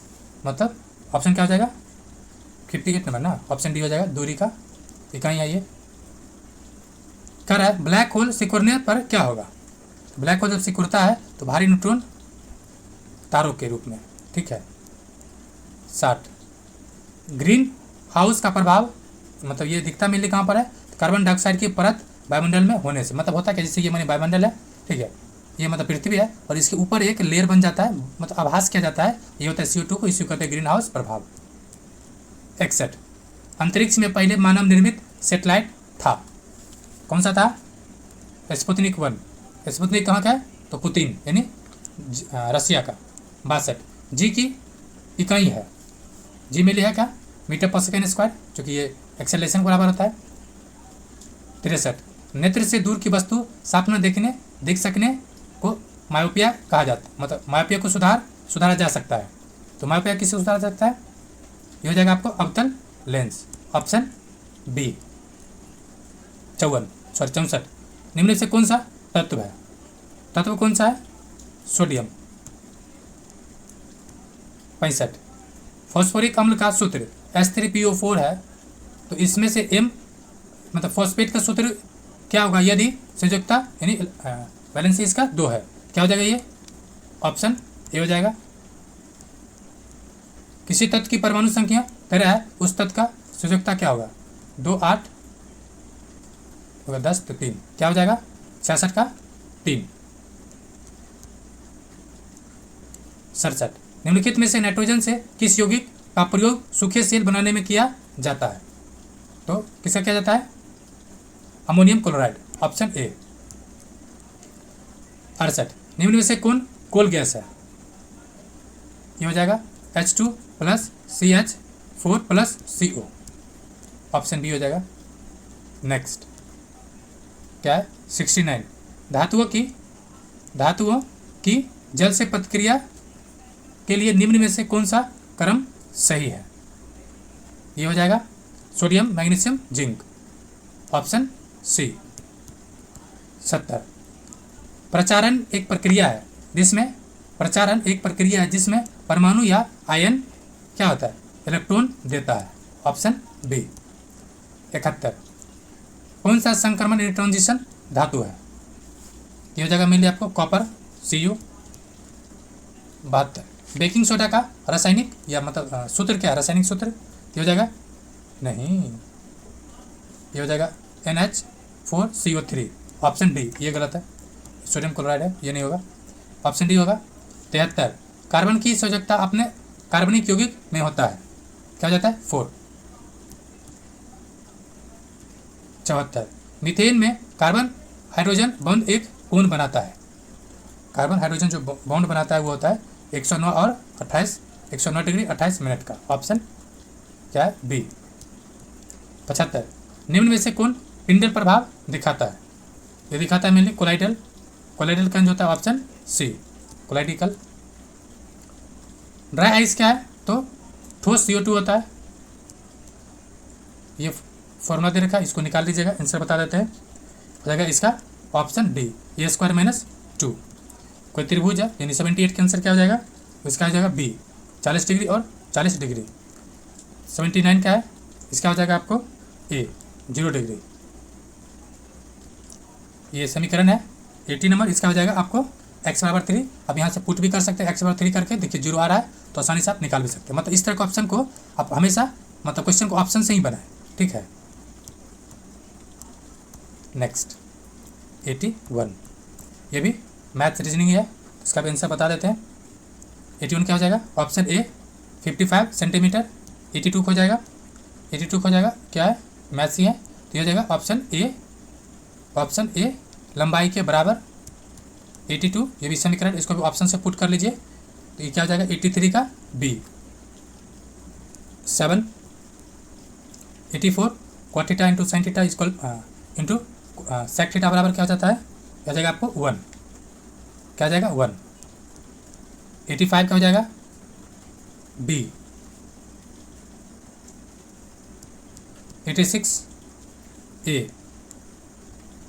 Speaker 1: मतलब ऑप्शन क्या हो जाएगा, 58 नंबर ना, ऑप्शन डी हो जाएगा दूरी का इकाई है। ये कह रहा है ब्लैक होल सिकुड़ने पर क्या होगा, ब्लैक होल जब सिकुड़ता है तो भारी न्यूट्रॉन तारों के रूप में, ठीक है। 60 ग्रीन हाउस का प्रभाव मतलब ये दिखता मेनली कहाँ पर है, कार्बन डाइऑक्साइड की परत वायुमंडल में होने से। मतलब होता है क्या, जैसे ये मैंने वायुमंडल है, ठीक है, ये मतलब पृथ्वी है, और इसके ऊपर एक लेयर बन जाता है, मतलब आभास किया जाता है, ये होता है CO2 को, इसी को कहते हैं ग्रीन हाउस प्रभाव। एक्सेट, अंतरिक्ष में पहले मानव निर्मित सेटेलाइट था, कौन सा था? स्पुतनिक 1। स्पुतनिक कहाँ का है? तो पुतिन यानी रसिया का। 62, जी की इकाई है, जी में लिया क्या? मीटर पर सेकेंड स्क्वायर, जो कि ये एक्सेलरेशन के बराबर होता है। 63, नेत्र से दूर की वस्तु साफ न देख सकने को मायोपिया कहा जाता है, मतलब मायोपिया को सुधारा जा सकता है। तो मायोपिया किससे सुधारा जा सकता है? ये हो जाएगा आपको अवतल लेंस, ऑप्शन बी। 64, निम्न से कौन सा तत्व है? तत्व कौन सा है? सोडियम। 65, फॉस्फोरिक अम्ल का सूत्र H3PO4 है, तो इसमें से M मतलब फॉस्फेट का सूत्र क्या होगा यदि संयोजकता यानी वैलेंसी इसका 2 है? क्या हो जाएगा ये? ऑप्शन ए हो जाएगा। किसी तत्व की परमाणु संख्या 13 है, उस तत्व का संयोजकता क्या होगा? 2, 8 होगा, 10 तो 3, क्या हो जाएगा? 66 का 3। 67, निम्नलिखित में से नाइट्रोजन से किस यौगिक का प्रयोग सूखे सेल बनाने में किया जाता है? तो किसका किया जाता है? Ammonium chloride, option A. 68, निम्न में से कौन कोल गैस है? ये हो जाएगा H2 + CH4 + CO, option B हो जाएगा। नेक्स्ट क्या है? 69, धातुओं की जल से प्रतिक्रिया के लिए निम्न में से कौन सा क्रम सही है? ये हो जाएगा sodium, magnesium, zinc, option C. 70, प्रचारण एक प्रक्रिया है जिसमें परमाणु या आयन क्या होता है? इलेक्ट्रॉन देता है, ऑप्शन बी। 71, कौन सा संक्रमण यानी ट्रांजिशन धातु है? ये हो जाएगा मेनली आपको कॉपर, Cu। 72, बेकिंग सोडा का रासायनिक या मतलब सूत्र क्या है? रासायनिक सूत्र ये हो जाएगा नहीं, ये हो जाएगा NH4CO3, ऑप्शन डी। ये गलत है, सोडियम क्लोराइड है, ये नहीं होगा, ऑप्शन डी होगा। 73, कार्बन की संयोजकता अपने कार्बनिक यौगिक में होता है, क्या हो जाता है? 4। 74, मीथेन में कार्बन हाइड्रोजन बॉन्ड एक कोण बनाता है। कार्बन हाइड्रोजन जो बॉन्ड बनाता है वो होता है 109 और 28, 109 डिग्री 28 मिनट का, ऑप्शन क्या है? बी। 75, निम्न में से कौन पिंडल प्रभाव दिखाता है? ये दिखाता है मेनली कोलाइडल कंज होता है, ऑप्शन सी, कोलाइडिकल। ड्राई आइस क्या है? तो ठोस CO2 होता है, ये फॉर्मूला दे रखा है, इसको निकाल लीजिएगा, आंसर बता देते हैं। हो जाएगा इसका ऑप्शन डी, A² - 2। कोई त्रिभुज है यानी 78 का आंसर क्या हो जाएगा? इसका हो जाएगा बी, 40 डिग्री और 40 डिग्री। 79 का है, इसका हो जाएगा आपको ए, 0 डिग्री। ये समीकरण है 80 नंबर, इसका हो जाएगा आपको x = 3। अब यहाँ से पुट भी कर सकते हैं, x = 3 करके देखिए 0 आ रहा है तो आसानी से आप निकाल भी सकते हैं। मतलब इस तरह के ऑप्शन को आप हमेशा मतलब क्वेश्चन को ऑप्शन से ही बनाएं, ठीक है। नेक्स्ट 81, ये भी मैथ रीजनिंग है, इसका भी आंसर बता देते हैं। 81 क्या हो जाएगा? Option A 55 centimetre. 82 हो जाएगा, 82 हो जाएगा क्या है? मैथ्स ही है, तो ये हो जाएगा ऑप्शन ए लंबाई के बराबर 82। ये भी समीकरण, इसको भी ऑप्शन से पुट कर लीजिए, तो ये क्या हो जाएगा? 83 का B. 7, 84 cot theta into sine theta equal into sec theta बराबर क्या हो जाता है? क्या हो जाएगा आपको 1, क्या हो जाएगा 1। 85 क्या हो जाएगा? बी। 86 ए,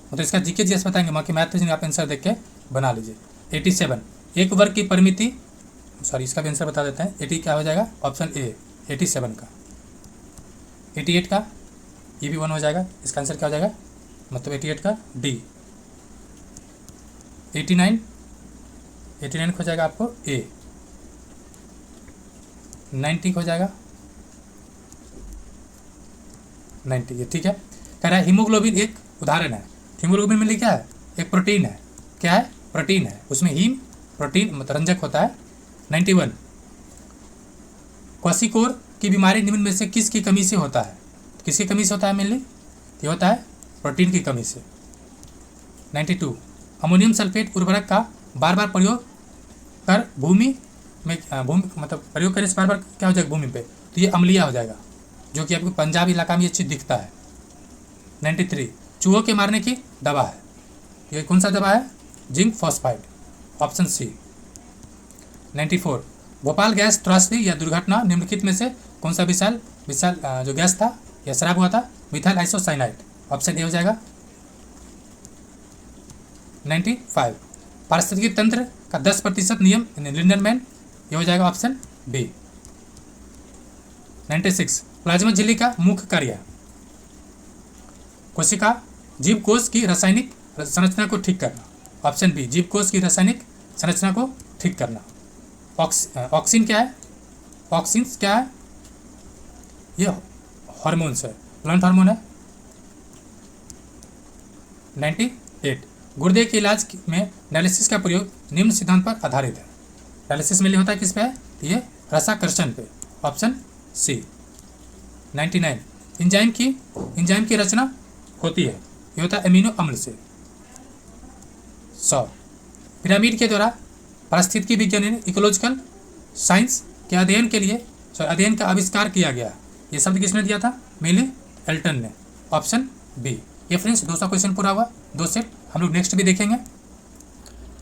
Speaker 1: मतलब इसका जीके जीएस बताएंगे, बाकी मैथ रीजनिंग आप आंसर देख के बना लीजिए। 87, एक वर्ग की परिमिति, सॉरी इसका भी आंसर बता देते हैं। 80 क्या हो जाएगा? ऑप्शन ए 87 का। 88 का ये भी 1 हो जाएगा, इसका आंसर क्या हो जाएगा? मतलब 88 का डी। 89 हो जाएगा आपको ए। 90 हो जाएगा, 90, ये ठीक है। कह रहा है हीमोग्लोबिन एक उदाहरण है। हीमोग्लोबिन में क्या है? एक प्रोटीन है। क्या है? प्रोटीन है, उसमें हीम प्रोटीन मतलब रंजक होता है। 91, क्वासिकोर की बीमारी निम्न में से किसकी कमी से होता है? किसकी कमी से होता है? मेनली ये होता है प्रोटीन की कमी से। 92, अमोनियम सल्फेट उर्वरक का बार बार प्रयोग कर भूमि में मतलब प्रयोग करने से बार बार क्या हो जाएगा भूमि पे? तो ये अम्लीय हो जाएगा, जो कि आपको पंजाब इलाका में ये चीज़ दिखता है। 93, चूहों के मारने की दवा है। ये कौन सा दवा है? Zinc phosphide, option C. 94, Bhopal gas त्रासदी या दुर्घटना निम्नलिखित में से कौन सा विशाल जो गैस था या शराब हुआ था? मिथाइल आइसोसाइनाइड, ऑप्शन ए हो जाएगा। 95, पारिस्थितिकी तंत्र का 10% नियम लिंडनमैन, ये हो जाएगा ऑप्शन बी। 96, प्लाज्मा झिल्ली का मुख्य कार्य कोशिका जीवकोश की रासायनिक संरचना को ठीक करना, ऑप्शन बी। जीवकोश की रासायनिक संरचना को ठीक करना। ऑक्सीन क्या है? ऑक्सीन्स क्या है? ये हार्मोन्स है, प्लांट हार्मोन है। 98, गुर्दे के इलाज में डायलिसिस का प्रयोग निम्न सिद्धांत पर आधारित है। डायलिसिस में होता है किस पे है? ये रसाकर्षण पे, ऑप्शन सी। 99, इंजाइम की रचना होती है, ये होता है एमिनो अम्ल से। 100, पिरामिड के द्वारा पारिस्थितिकी विज्ञान इकोलॉजिकल साइंस के अध्ययन का आविष्कार किया गया। ये शब्द किसने दिया था? मेनली एल्टन ने, ऑप्शन बी। ये फ्रेंड्स 200 क्वेश्चन पूरा हुआ, 2 सेट। हम लोग नेक्स्ट भी देखेंगे।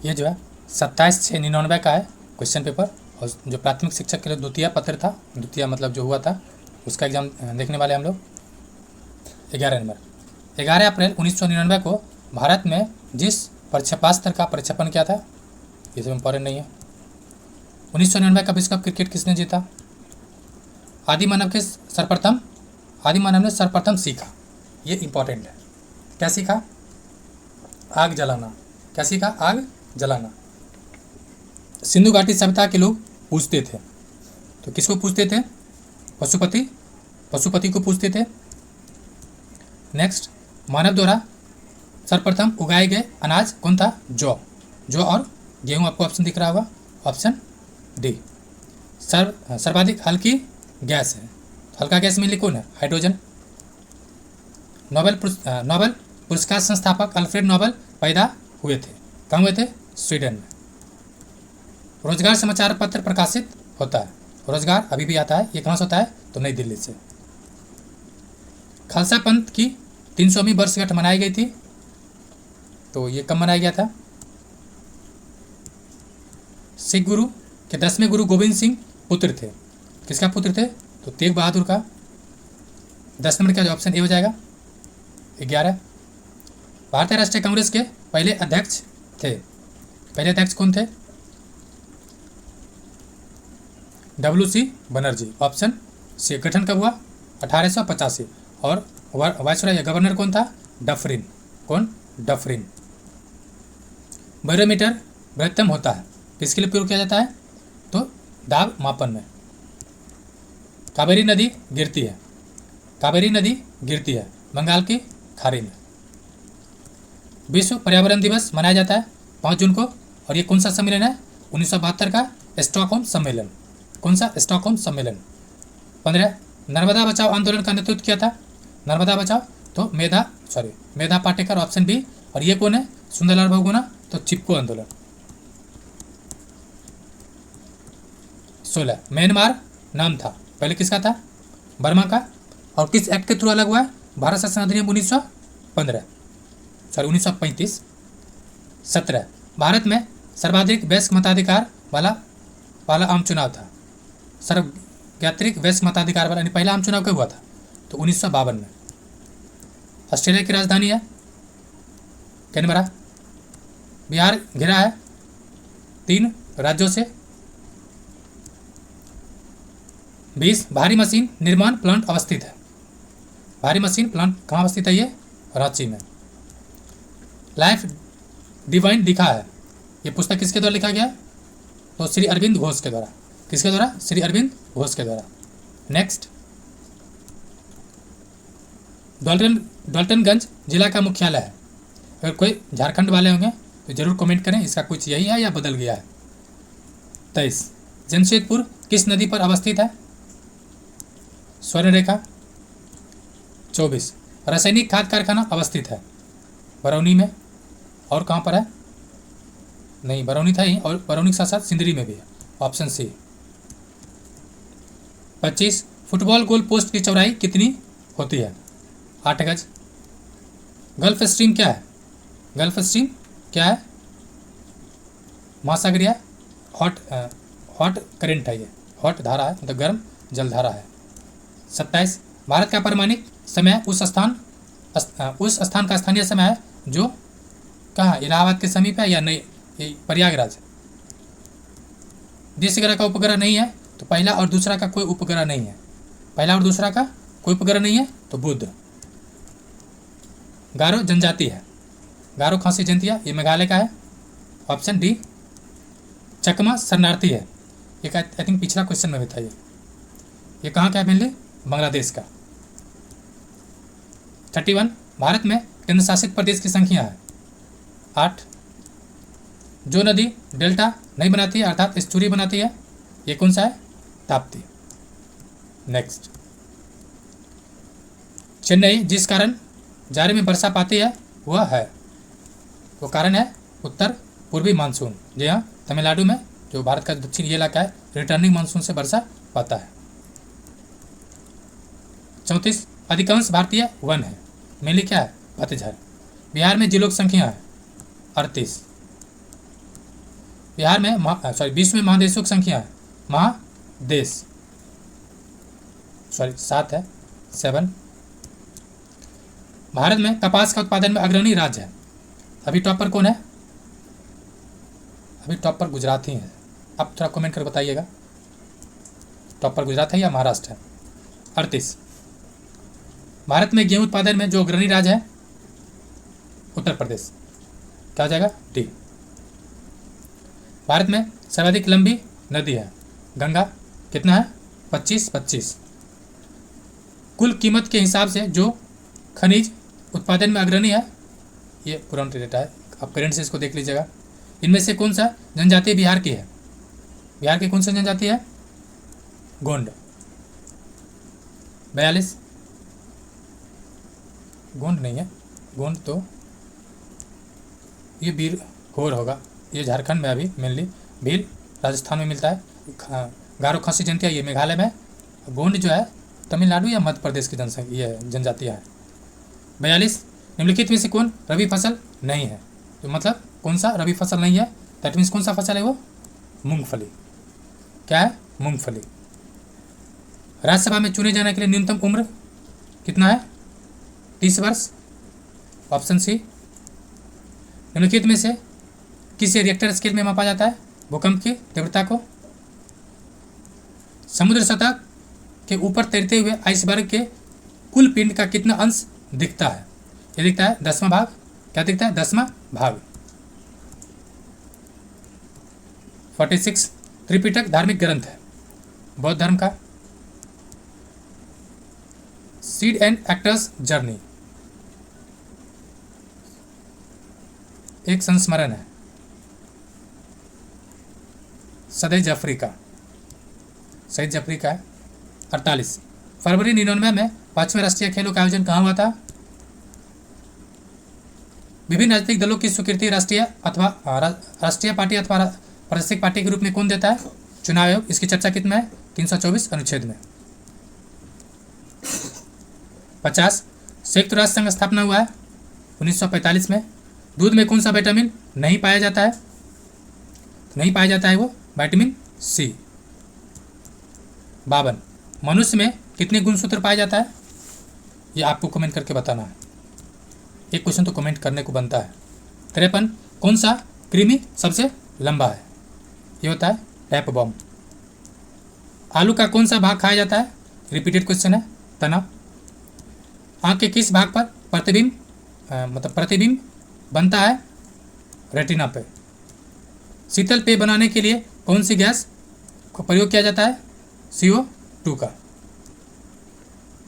Speaker 1: ये जो है 27/6/99 का है क्वेश्चन पेपर, और जो प्राथमिक शिक्षक के लिए द्वितीय पत्र था, द्वितीय मतलब जो हुआ था, उसका एग्जाम देखने वाले हम लोग। 11 नंबर, 11 अप्रैल 1999 को भारत में जिस प्रक्षेपास्त्र का प्रक्षेपण किया था, ये सब इम्पोर्टेंट नहीं है। 1999 का विश्व कप क्रिकेट किसने जीता? आदि मानव ने सर्वप्रथम सीखा, ये इम्पोर्टेंट है। क्या सीखा? आग जलाना। क्या सीखा? आग जलाना। सिंधु घाटी सभ्यता के लोग पूछते थे, तो किसको पूछते थे? पशुपति को पूछते थे। नेक्स्ट, मानव द्वारा सर्वप्रथम उगाए गए अनाज कौन था? जौ और गेहूं, आपको ऑप्शन दिख रहा होगा, ऑप्शन डी। सर्वाधिक हल्की गैस है, हल्का गैस में कौन है? हाइड्रोजन। नोबेल पुरस्कार संस्थापक अल्फ्रेड नोबेल पैदा हुए थे, कहाँ हुए थे? स्वीडन में। रोजगार समाचार पत्र प्रकाशित होता है, रोजगार अभी भी आता है, ये कहाँ से होता है? तो नई दिल्ली से। खालसा पंथ की 300वीं वर्षगांठ मनाई गई थी, तो ये कब मनाया गया था? सिख गुरु के 10वें गुरु गोविंद सिंह पुत्र थे, किसका पुत्र थे? तो तेग बहादुर का। 10 नंबर का जो ऑप्शन ए हो जाएगा। 11, भारतीय राष्ट्रीय कांग्रेस के पहले अध्यक्ष थे, पहले अध्यक्ष कौन थे? WC Banerjee, option C. गठन कब हुआ? 1885। और वायसराय या गवर्नर कौन था? डफरिन। कौन? डफरिन। बैरोमीटर बृहत्तम होता है, किसके लिए प्रयोग किया जाता है? तो दाब मापन में। कावेरी नदी गिरती है बंगाल की खाड़ी में। विश्व पर्यावरण दिवस मनाया जाता है 5 जून को, और ये कौन सा सम्मेलन है? 1972 का स्टॉकहोम सम्मेलन। कौन सा? स्टॉकहोम सम्मेलन। 15, नर्मदा बचाओ आंदोलन का नेतृत्व किया था, नर्मदा बचाओ, तो मेधा पाटेकर, ऑप्शन बी। और ये कौन है? सुंदरलाल बहुगुणा, तो चिपको आंदोलन। 16, म्यांमार नाम था, पहले किसका था? बर्मा का, और किस एक्ट के थ्रू अलग हुआ है? भारत शासन अधिनियम 1935। 17, भारत में सर्वाधिक वयस्क मताधिकार वाला आम चुनाव था, सर्वज्ञात्रिक वयस्क मताधिकार वाला, पहला आम चुनाव कब हुआ था? तो 1952 में। ऑस्ट्रेलिया की राजधानी है कैनबरा। बिहार घिरा है 3 राज्यों से। 20, भारी मशीन निर्माण प्लांट अवस्थित है, भारी मशीन प्लांट कहाँ अवस्थित है? ये रांची में। लाइफ डिवाइन लिखा है, ये पुस्तक किसके द्वारा लिखा गया? तो श्री अरविंद घोष के द्वारा। किसके द्वारा? श्री अरविंद घोष के द्वारा। नेक्स्ट, डाल्टनगंज जिला का मुख्यालय है। अगर कोई झारखंड वाले होंगे तो जरूर कमेंट करें, इसका कुछ यही है या बदल गया है। 23 जमशेदपुर किस नदी पर अवस्थित है? स्वर्णरेखा। 24 रासायनिक खाद कारखाना अवस्थित है बरौनी में, और कहाँ पर है? नहीं, बरौनी था ही, और बरौनी के साथ साथ सिंदरी में भी है, option C. 25 football goal post की चौड़ाई कितनी होती है? 8 गज। गल्फ स्ट्रीम क्या है? गल्फ स्ट्रीम क्या है? महासागरीय हॉट करेंट है, ये हॉट धारा है, मतलब गर्म जल धारा है। 27 भारत का परमाणिक समय उस स्थान का स्थानीय समय है जो कहाँ, इलाहाबाद के समीप है या नहीं? प्रयागराज। जिस ग्रह का उपग्रह नहीं है तो पहला और दूसरा का कोई उपग्रह नहीं है, पहला और दूसरा का कोई उपग्रह नहीं है तो बुध। गारो जनजाति है, गारो खासी जनतिया, ये मेघालय का है, ऑप्शन डी। चकमा शरणार्थी है, ये आई थिंक पिछला क्वेश्चन में भी था, ये कहाँ का है? मेनली बांग्लादेश का। 31 भारत में केंद्र शासित प्रदेश की संख्या है 8। जो नदी डेल्टा नहीं बनाती है अर्थात एस्चुरी बनाती है, ये कौन सा है? ताप्ती। नेक्स्ट, चेन्नई जिस कारण जाड़े में वर्षा पाती है वह है, वो कारण है उत्तर पूर्वी मानसून। जी हाँ, तमिलनाडु में जो भारत का दक्षिण ये इलाका है रिटर्निंग मानसून से वर्षा पाता है। 34 अधिकांश भारतीय वन है, मेनली क्या है? पतझड़। बिहार में जिलों की संख्या है 38। बिहार में विश्व में महादेशों की संख्या है, महादेश 7 है, 7। भारत में कपास का उत्पादन में अग्रणी राज्य है, अभी टॉप पर कौन है? अभी टॉप पर गुजरात ही है, आप थोड़ा कमेंट कर बताइएगा टॉप पर गुजरात है या महाराष्ट्र है। 38 भारत में गेहूं उत्पादन में जो अग्रणी राज्य है उत्तर प्रदेश, क्या हो जाएगा? डी। भारत में सर्वाधिक लंबी नदी है गंगा, कितना है? 25। कुल कीमत के हिसाब से जो खनिज उत्पादन में अग्रणी है, ये पुराना डेटा है, आप करेंट से इसको देख लीजिएगा। इनमें से कौन सा जनजाति बिहार की है? बिहार की कौन सी जनजाति है? गोंड। 42 गोंड नहीं है, गोंड तो ये भील घोर होगा, ये झारखंड में अभी मेनली, भील राजस्थान में मिलता है। गारो खासी जनतिया ये मेघालय में, गोंड जो है तमिलनाडु या मध्य प्रदेश की जनसंख्या ये जनजातियाँ हैं। 42 निम्नलिखित में से कौन रबी फसल नहीं है? तो मतलब कौन सा रबी फसल नहीं है? दैट मीन्स कौन सा फसल है वो? मूंगफली। क्या है? मूंगफली। राज्यसभा में चुने जाने के लिए न्यूनतम उम्र कितना है? 30 वर्ष, ऑप्शन सी। निम्नलिखित में से किस रिएक्टर स्केल में मापा जाता है भूकंप की तीव्रता को? समुद्र सतह के ऊपर तैरते हुए आइसबर्ग के कुल पिंड का कितना अंश दिखता है? ये दिखता है 10वां भाग। क्या दिखता है? 10वां भाग। 46 त्रिपिटक धार्मिक ग्रंथ है बौद्ध धर्म का। सीड एंड एक्टर्स जर्नी एक संस्मरण है सदैव जाफरी का, सईद जाफरी का है। 48 फरवरी 99 में 5वें राष्ट्रीय खेलों का आयोजन कहाँ हुआ था? विभिन्न राजनीतिक दलों की स्वीकृति राष्ट्रीय पार्टी अथवा प्रादेशिक पार्टी के रूप में कौन देता है? चुनाव आयोग। इसकी चर्चा कितना है? 324 अनुच्छेद में। 50 संयुक्त राष्ट्र संघ स्थापना हुआ है 1945 में। दूध में कौन सा विटामिन नहीं पाया जाता है? नहीं पाया जाता है वो विटामिन सी। 52 मनुष्य में कितने गुणसूत्र पाया जाता है? ये आपको कमेंट करके बताना है, एक क्वेश्चन तो कमेंट करने को बनता है। 53 कौन सा कृमि सबसे लंबा है? ये होता है टैप बॉम्ब। आलू का कौन सा भाग खाया जाता है? रिपीटेड क्वेश्चन है, तना। आँख के किस भाग पर प्रतिबिंब बनता है? रेटिना पे। शीतल पेय बनाने के लिए कौन सी गैस का प्रयोग किया जाता है? CO2 का।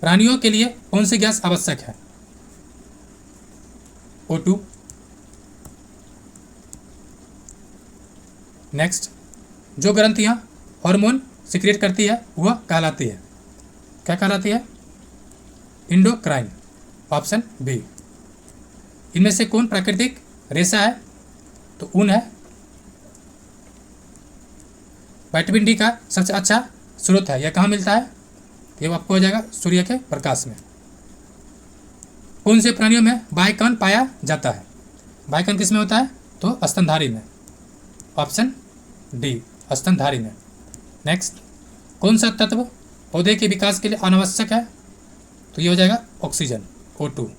Speaker 1: प्राणियों के लिए कौन सी गैस आवश्यक है? O2। नेक्स्ट, जो ग्रंथियां हार्मोन सिक्रिएट करती है वह कहलाती है, क्या कहलाती है? Endocrine, option B. इनमें से कौन प्राकृतिक रेशा है? तो ऊन है। विटामिन डी का सबसे अच्छा स्रोत है, यह कहाँ मिलता है? ये आपको हो जाएगा सूर्य के प्रकाश में। कौन से प्राणियों में बाह्यकण पाया जाता है? बाह्यकण किस में होता है? तो स्तनधारी में, ऑप्शन डी, स्तनधारी में। नेक्स्ट, कौन सा तत्व पौधे के विकास के लिए अनावश्यक है? तो ये हो जाएगा ऑक्सीजन, O2।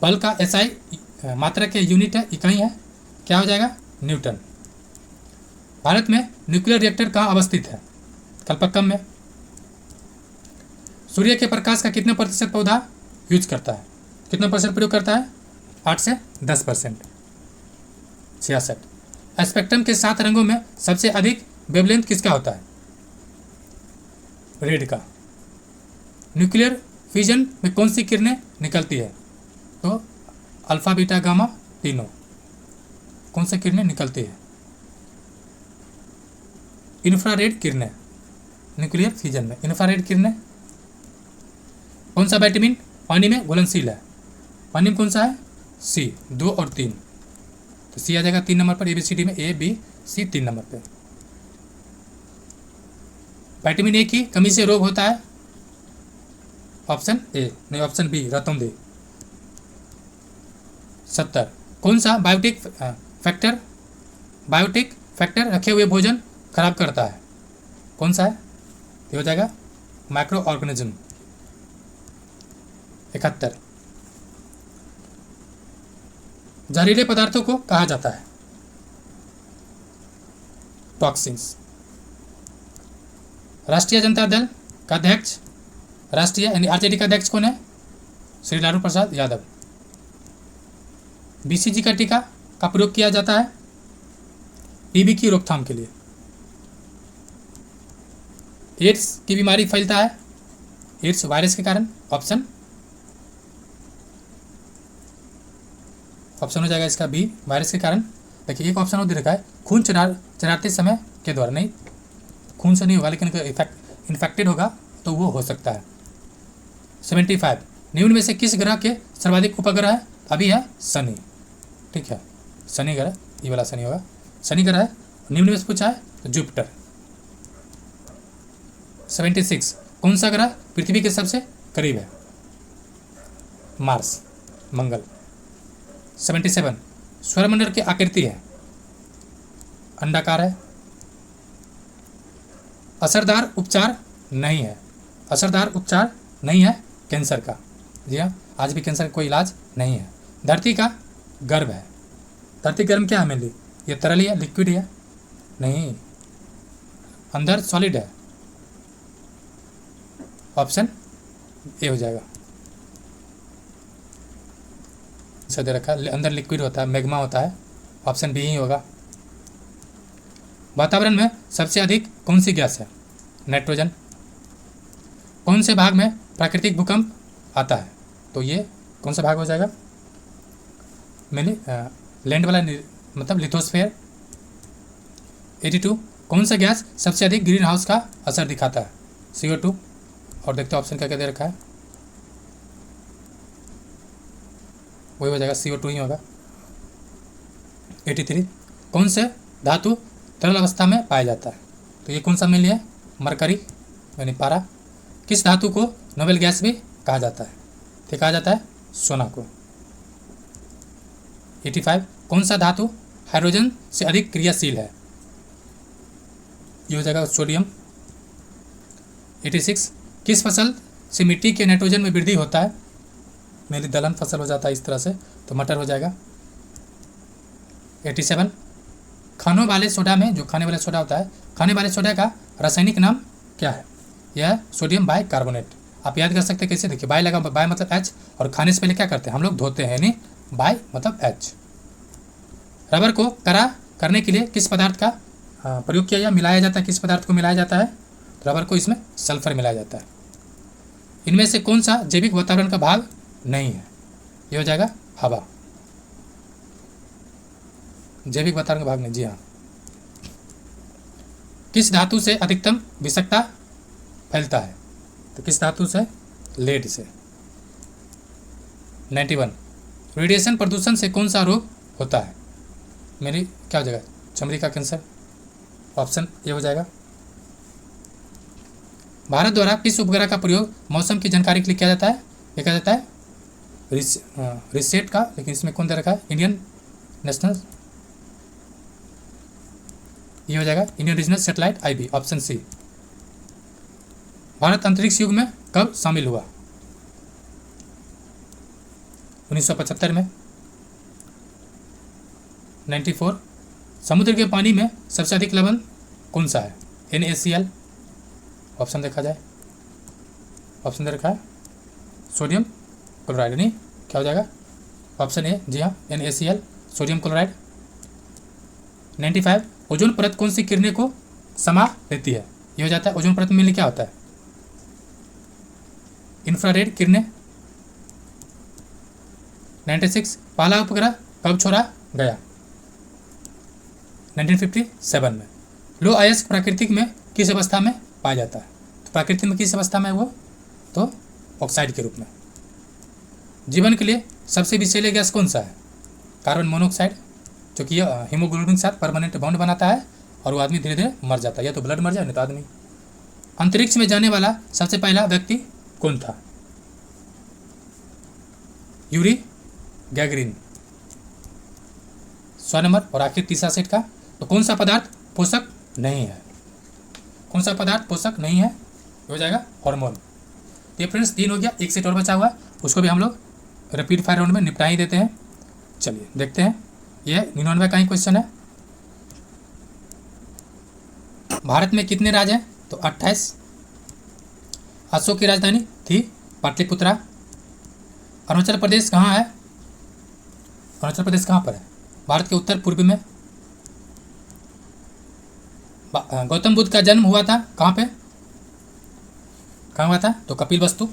Speaker 1: बल का SI मात्रा के यूनिट है, इकाई है, क्या हो जाएगा? न्यूटन। भारत में न्यूक्लियर रिएक्टर कहाँ अवस्थित है? कलपक्कम में। सूर्य के प्रकाश का कितने प्रतिशत पौधा यूज करता है? कितना परसेंट प्रयोग करता है? 8 से 10%। 66। स्पेक्ट्रम के 7 रंगों में सबसे अधिक वेवलेंथ किसका होता है? रेड का। न्यूक्लियर फ्यूजन में कौन सी किरणें निकलती है? तो अल्फा बीटा गामा तीनों। कौन सी किरणें निकलती है? इंफ्रारेड किरणें। न्यूक्लियर फ्यूजन में इंफ्रारेड किरणें। कौन सा विटामिन पानी में घुलनशील है? पानी में कौन सा है? सी, 2 और 3। तो सी आ जाएगा 3 नंबर पर, ABCD में ABC 3 नंबर पे। विटामिन ए की कमी से रोग होता है? ऑप्शन ए, नहीं ऑप्शन बी, रतौंधी। 70। कौन सा बायोटिक फैक्टर रखे हुए भोजन खराब करता है? कौन सा है? ये हो जाएगा माइक्रो ऑर्गेनिज्म। 71। जहरीले पदार्थों को कहा जाता है? टॉक्सिन्स। राष्ट्रीय जनता दल का अध्यक्ष, राष्ट्रीय यानी RJD का अध्यक्ष कौन है? श्री लालू प्रसाद यादव। BCG का टीका का प्रयोग किया जाता है TB की रोकथाम के लिए। एड्स की बीमारी फैलता है? एड्स वायरस के कारण, ऑप्शन हो जाएगा इसका बी, वायरस के कारण। देखिए एक ऑप्शन और दे रखा है, खून चढ़ाते समय के द्वारा। नहीं, खून से नहीं होगा, लेकिन इन्फेक्टेड होगा तो वो हो सकता है। 75। निम्न में से किस ग्रह के सर्वाधिक उपग्रह है? अभी है शनि, ठीक है, शनि ग्रह, ये वाला शनि होगा, शनि ग्रह है। निम्न में से पूछा है तो जुपिटर। 76। कौन सा ग्रह पृथ्वी के सबसे करीब है? मार्स, मंगल। 77। सौरमंडल की आकृति है? अंडाकार है। असरदार उपचार नहीं है? असरदार उपचार नहीं है कैंसर का। जी हाँ, आज भी कैंसर का कोई इलाज नहीं है। धरती का गर्भ है? धरती गर्भ क्या है मेनली? ये तरल है, लिक्विड है? नहीं, अंदर सॉलिड है, ऑप्शन ए हो जाएगा। इसे दे रखा है, अंदर लिक्विड होता है, मैग्मा होता है, ऑप्शन बी ही होगा। वातावरण में सबसे अधिक कौन सी गैस है? नाइट्रोजन। कौन से भाग में प्राकृतिक भूकंप आता है? तो ये कौन सा भाग हो जाएगा? मैंने लैंड वाला, मतलब लिथोस्फेयर। 82। कौन सा गैस सबसे अधिक ग्रीन हाउस का असर दिखाता है? CO2। और देखते हैं ऑप्शन क्या क्या दे रखा है, वही हो जाएगा CO2 ही होगा। 83। कौन से धातु तरल अवस्था में पाया जाता है? तो ये कौन सा मिल है? मरकरी यानी पारा। किस धातु को नोबेल गैस भी कहा जाता है? तो कहा जाता है सोना को। 85। कौन सा धातु हाइड्रोजन से अधिक क्रियाशील है? ये हो जाएगा सोडियम। 86। किस फसल से मिट्टी के नाइट्रोजन में वृद्धि होता है? मेरी दलहन फसल हो जाता है इस तरह से, तो मटर हो जाएगा। 87। खाने वाले सोडा में, जो खाने वाले सोडा होता है, खाने वाले सोडा का रासायनिक नाम क्या है? यह है सोडियम बाइकार्बोनेट। आप याद कर सकते हैं कैसे? देखिए, बाय लगा, बाय मतलब H, और खाने से पहले क्या करते हैं हम लोग? धोते हैं, यानी बाय मतलब H। रबर को कड़ा करने के लिए किस पदार्थ का प्रयोग किया या मिलाया जाता है? किस पदार्थ को मिलाया जाता है? तो रबर को इसमें सल्फर मिलाया जाता है। इनमें से कौन सा जैविक वातावरण का भाग नहीं है? ये हो जाएगा हवा। जैविक वातावरण का भाग नहीं, जी हाँ। किस धातु से अधिकतम विषाक्तता फैलता है? तो किस धातु से? लेड से। 91 रेडिएशन प्रदूषण से कौन सा रोग होता है? मेरी क्या हो जाएगा? चमड़ी का कैंसर। ऑप्शन ए हो जाएगा। भारत द्वारा किस उपग्रह का प्रयोग मौसम की जानकारी के लिए किया जाता है? ये किया जाता है रिसेट का, लेकिन इसमें कौन दे रखा है? इंडियन नेशनल, ये हो जाएगा Indian regional satellite IB। Option C. Bharat अंतरिक्ष युग में कब शामिल हुआ? 1975 में। 94 समुद्र के पानी में सबसे अधिक लवण कौन सा है? NaCl। ऑप्शन देखा जाए, ऑप्शन दे रखा है सोडियम क्लोराइड, नहीं क्या हो जाएगा? ऑप्शन ए, जी हाँ NaCl सोडियम क्लोराइड। 95 ओजोन परत कौन सी किरणें को समा लेती है? ये हो जाता है ओजोन परत में क्या होता है? इंफ्रारेड किरणें। 96 पहला उपग्रह कब छोड़ा गया? 1957 में। लो अयस्क प्राकृतिक में किस अवस्था में पाया जाता है? तो प्राकृतिक में किस अवस्था में है वो? तो ऑक्साइड के रूप में। जीवन के लिए सबसे विषैले गैस कौन सा है? कार्बन मोनोऑक्साइड, जो कि हीमोग्लोबिन के साथ परमानेंट बॉन्ड बनाता है और वो आदमी धीरे धीरे मर जाता है, या तो ब्लड मर जाए नहीं तो आदमी। अंतरिक्ष में जाने वाला सबसे पहला व्यक्ति कौन था? Yuri Gagarin. 100 नंबर। और आखिर तीसरा सेट का, तो कौन सा पदार्थ पोषक नहीं है? कौन सा पदार्थ पोषक नहीं है? हो जाएगा हार्मोन। तो ये फ्रेंड्स 3 हो गया, एक सेट और बचा हुआ है, उसको भी हम लोग रैपिड फायर राउंड में निपटा ही देते हैं। चलिए देखते हैं, ये 99 का ही क्वेश्चन है। भारत में कितने राज्य हैं? तो 28। अशोक की राजधानी थी पाटलिपुत्रा। अरुणाचल प्रदेश कहाँ है? अरुणाचल प्रदेश कहाँ पर है? भारत के उत्तर पूर्व में। गौतम बुद्ध का जन्म हुआ था कहाँ पे? कहाँ हुआ था? तो कपिल वस्तु।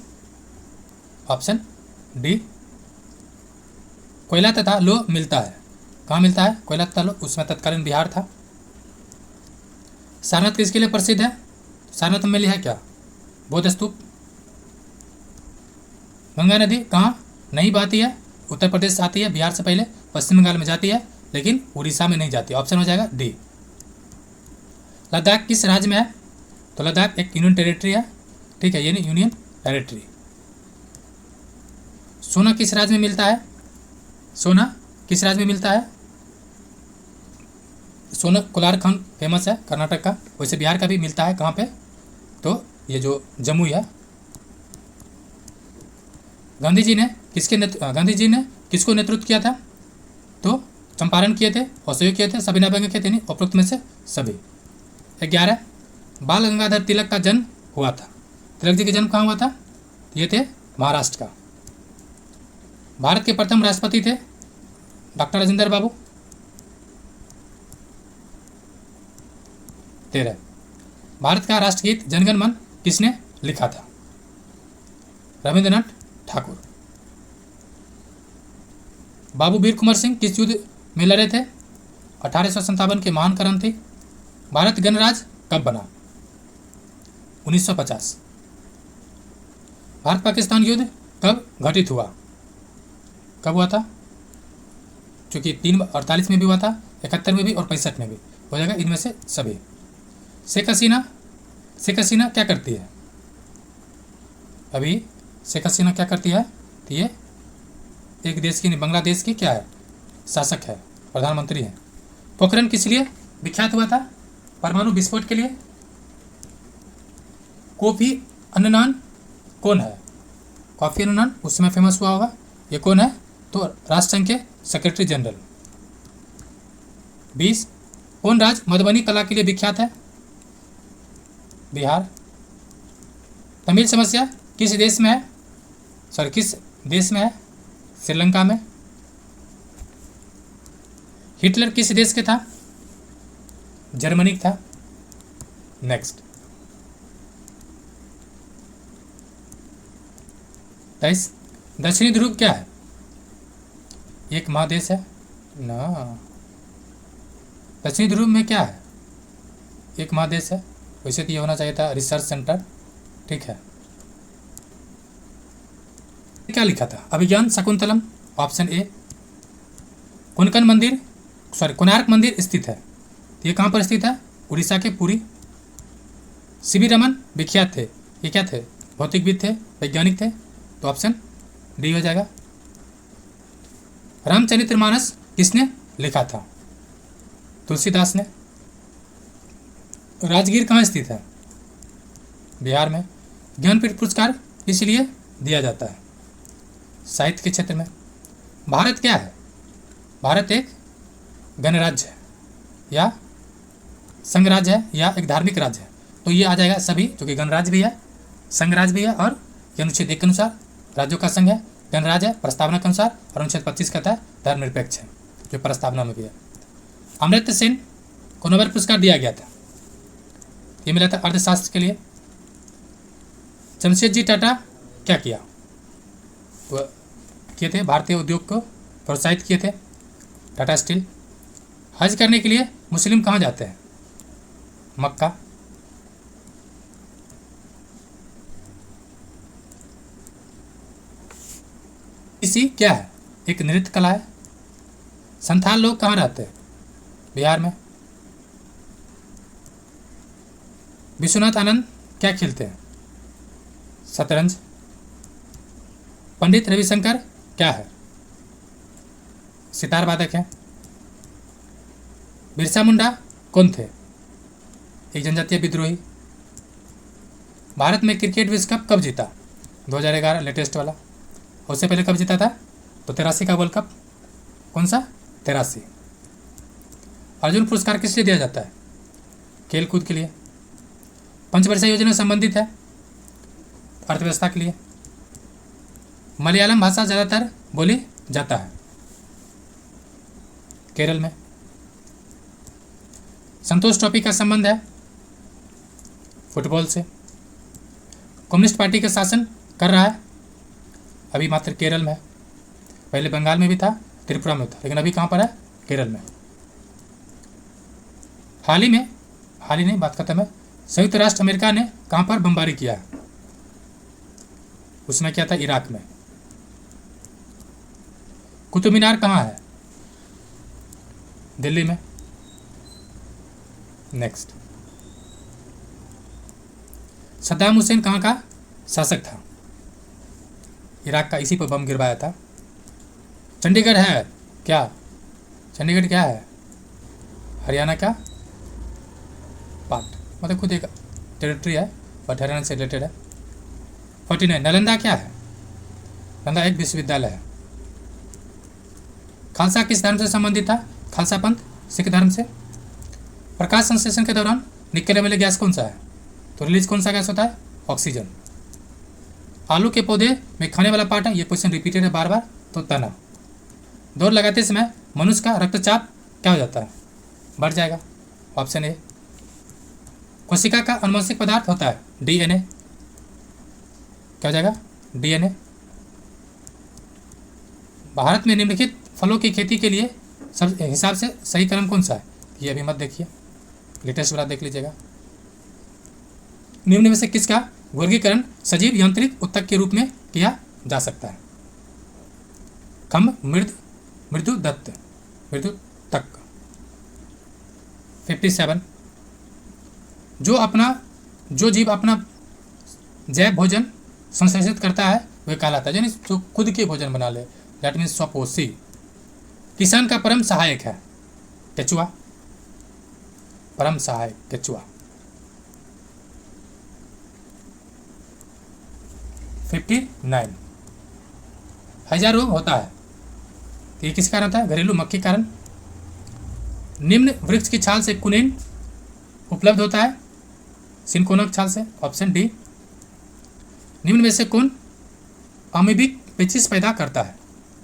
Speaker 1: Option D. कोयला तथा लोह मिलता है कहाँ मिलता है? कोयला तथा लोह, उसमें तत्कालीन बिहार था। सारनाथ किसके लिए प्रसिद्ध है? सारनाथ में है क्या? बौद्ध स्तूप। गंगा नदी कहाँ नहीं बहती है? उत्तर प्रदेश से आती है, बिहार से पहले पश्चिम बंगाल में जाती है, लेकिन उड़ीसा में नहीं जाती। ऑप्शन हो जाएगा डी। लद्दाख किस राज्य में है? तो लद्दाख एक यूनियन टेरिटरी है, ठीक है, ये नहीं यूनियन टेरिटरी। सोना किस राज्य में मिलता है? सोना किस राज्य में मिलता है? सोना कोलार खंड फेमस है कर्नाटक का, वैसे बिहार का भी मिलता है। कहाँ पे? तो ये जो जमुई है। गांधी जी ने किसको नेतृत्व किया था? तो चंपारण किए थे, असहयोग किए थे, सविनय अवज्ञा किए थे, नहीं उपरोक्त में से सभी। 11 बाल गंगाधर तिलक का जन्म हुआ था। तिलक जी का जन्म कहाँ हुआ था? ये थे महाराष्ट्र का। भारत के प्रथम राष्ट्रपति थे डॉक्टर राजेंद्र बाबू। 13 भारत का राष्ट्रगीत जनगण मन किसने लिखा था? रविंद्रनाथ ठाकुर। बाबू वीर कुंवर सिंह किस युद्ध में लड़े थे? 1857 के महान क्रांति। भारत गणराज्य कब बना? 1950। भारत पाकिस्तान युद्ध कब घटित हुआ? कब हुआ था? चूँकि 48 में भी हुआ था, 71 में भी और 65 में भी हो जाएगा, इनमें से सभी। शेख हसीना क्या करती है? अभी शेख हसीना क्या करती है? तो ये एक देश की नहीं, बांग्लादेश की क्या है? शासक है, प्रधानमंत्री है। पोखरण किस लिए विख्यात हुआ था? परमाणु विस्फोट के लिए। कोफी अन्नान कौन है? कोफी अन्नान उस समय फेमस हुआ होगा। ये कौन है? तो राष्ट्रसंघ के सेक्रेटरी जनरल। 20 कौन राज्य मधुबनी कला के लिए विख्यात है? बिहार। तमिल समस्या किस देश में है? किस देश में है? श्रीलंका में। हिटलर किस देश के था? जर्मनी था। नेक्स्ट 23। दक्षिणी ध्रुव क्या है? एक महादेश है ना। दक्षिणी ध्रुव में क्या है? एक महादेश है। वैसे तो ये होना चाहिए था रिसर्च सेंटर। ठीक है, क्या लिखा था? अभिज्ञान शकुंतलम, ऑप्शन ए। कोणार्क मंदिर स्थित है, ये कहाँ पर स्थित है? उड़ीसा के पुरी। सीवी रमन विख्यात थे, ये क्या थे? भौतिकविद थे, वैज्ञानिक थे, तो ऑप्शन डी हो जाएगा। रामचरितमानस किसने लिखा था? तुलसीदास ने। राजगीर कहाँ स्थित है? बिहार में। ज्ञानपीठ पुरस्कार इसलिए दिया जाता है साहित्य के क्षेत्र में। भारत क्या है? भारत एक गणराज्य है या संघराज्य है या एक धार्मिक राज्य है, तो ये आ जाएगा सभी, जो कि गणराज्य भी है, संघराज्य भी है, और ये अनुच्छेद 1 के अनुसार राज्यों का संघ है, गणराज्य है प्रस्तावना के अनुसार, और अनुच्छेद 25 कहता है धर्मनिरपेक्ष है, जो प्रस्तावना में भी है। अमर्त्य सेन को नोबेल पुरस्कार दिया गया था, ये मिला था अर्थशास्त्र के लिए। जमशेदजी टाटा क्या किया? वो किए थे भारतीय उद्योग को प्रोत्साहित किए थे, टाटा स्टील। हज करने के लिए मुस्लिम कहाँ जाते हैं? मक्का। इसी क्या है? एक नृत्य कला है। संथाल लोग कहाँ रहते हैं? बिहार में। विश्वनाथ आनंद क्या खेलते हैं? शतरंज। पंडित रविशंकर क्या है? सितार वादक है। बिरसा मुंडा कौन थे? एक जनजातीय विद्रोही। भारत में क्रिकेट विश्व कप कब जीता? 2011 लेटेस्ट वाला। उससे पहले कब जीता था? तो 83 का वर्ल्ड कप। कौन सा? 83। अर्जुन पुरस्कार किस लिए दिया जाता है? खेल कूद के लिए। पंचवर्षीय योजना संबंधित है अर्थव्यवस्था के लिए। मलयालम भाषा ज़्यादातर बोली जाता है केरल में। संतोष ट्रॉफी का संबंध है फुटबॉल से। कम्युनिस्ट पार्टी का शासन कर रहा है अभी मात्र केरल में। पहले बंगाल में भी था, त्रिपुरा में था, लेकिन अभी कहाँ पर है? केरल में। हाल ही नहीं, बात खत्म है। संयुक्त राष्ट्र अमेरिका ने कहाँ पर बमबारी किया है? उसमें क्या था? इराक में। कुतुब मीनार कहाँ है? दिल्ली में। नेक्स्ट, सद्दाम हुसैन कहाँ का शासक था? इराक का, इसी पर बम गिरवाया था। चंडीगढ़ है क्या? चंडीगढ़ क्या है? हरियाणा का पार्ट, मतलब खुद एक टेरिटरी है, बट हरियाणा से रिलेटेड है। 49। नालंदा क्या है? नालंदा एक विश्वविद्यालय है। खालसा किस धर्म से संबंधित था? खालसा पंथ सिख धर्म से। प्रकाश संश्लेषण के दौरान निकलने वाले गैस कौन सा है? तो रिलीज कौन सा गैस होता है? ऑक्सीजन। आलू के पौधे में खाने वाला पार्ट है, ये क्वेश्चन रिपीटेड है बार बार, तो तना। दौड़ लगाते समय मनुष्य का रक्तचाप क्या हो जाता है? बढ़ जाएगा, ऑप्शन ए। कोशिका का अनुवांशिक पदार्थ होता है डीएनए, क्या हो जाएगा? डीएनए। भारत में निम्नलिखित फलों की खेती के लिए सब हिसाब से सही कलम कौन सा है? ये अभी मत देखिए, लेटेस्ट वाला देख लीजिएगा। निम्न में से किसका वर्गीकरण सजीव यांत्रिक उत्तक के रूप में किया जा सकता है? खम्भ, मृदु दत्त, मृदु तक। 57। जो जीव अपना जैव भोजन संश्लेषित करता है वह कहलाता है, यानी जो खुद के भोजन बना ले, दैट मीन्स स्वपोषी। किसान का परम सहायक है केचुआ, परम सहायक केचुआ। 59। हैजा रोग होता है, तो ये किस कारण होता है? घरेलू मक्खी कारण। निम्न वृक्ष की छाल से कुनिन उपलब्ध होता है? सिनकोना की छाल से, ऑप्शन डी। निम्न में से कौन अमीबिक पेचिस पैदा करता है?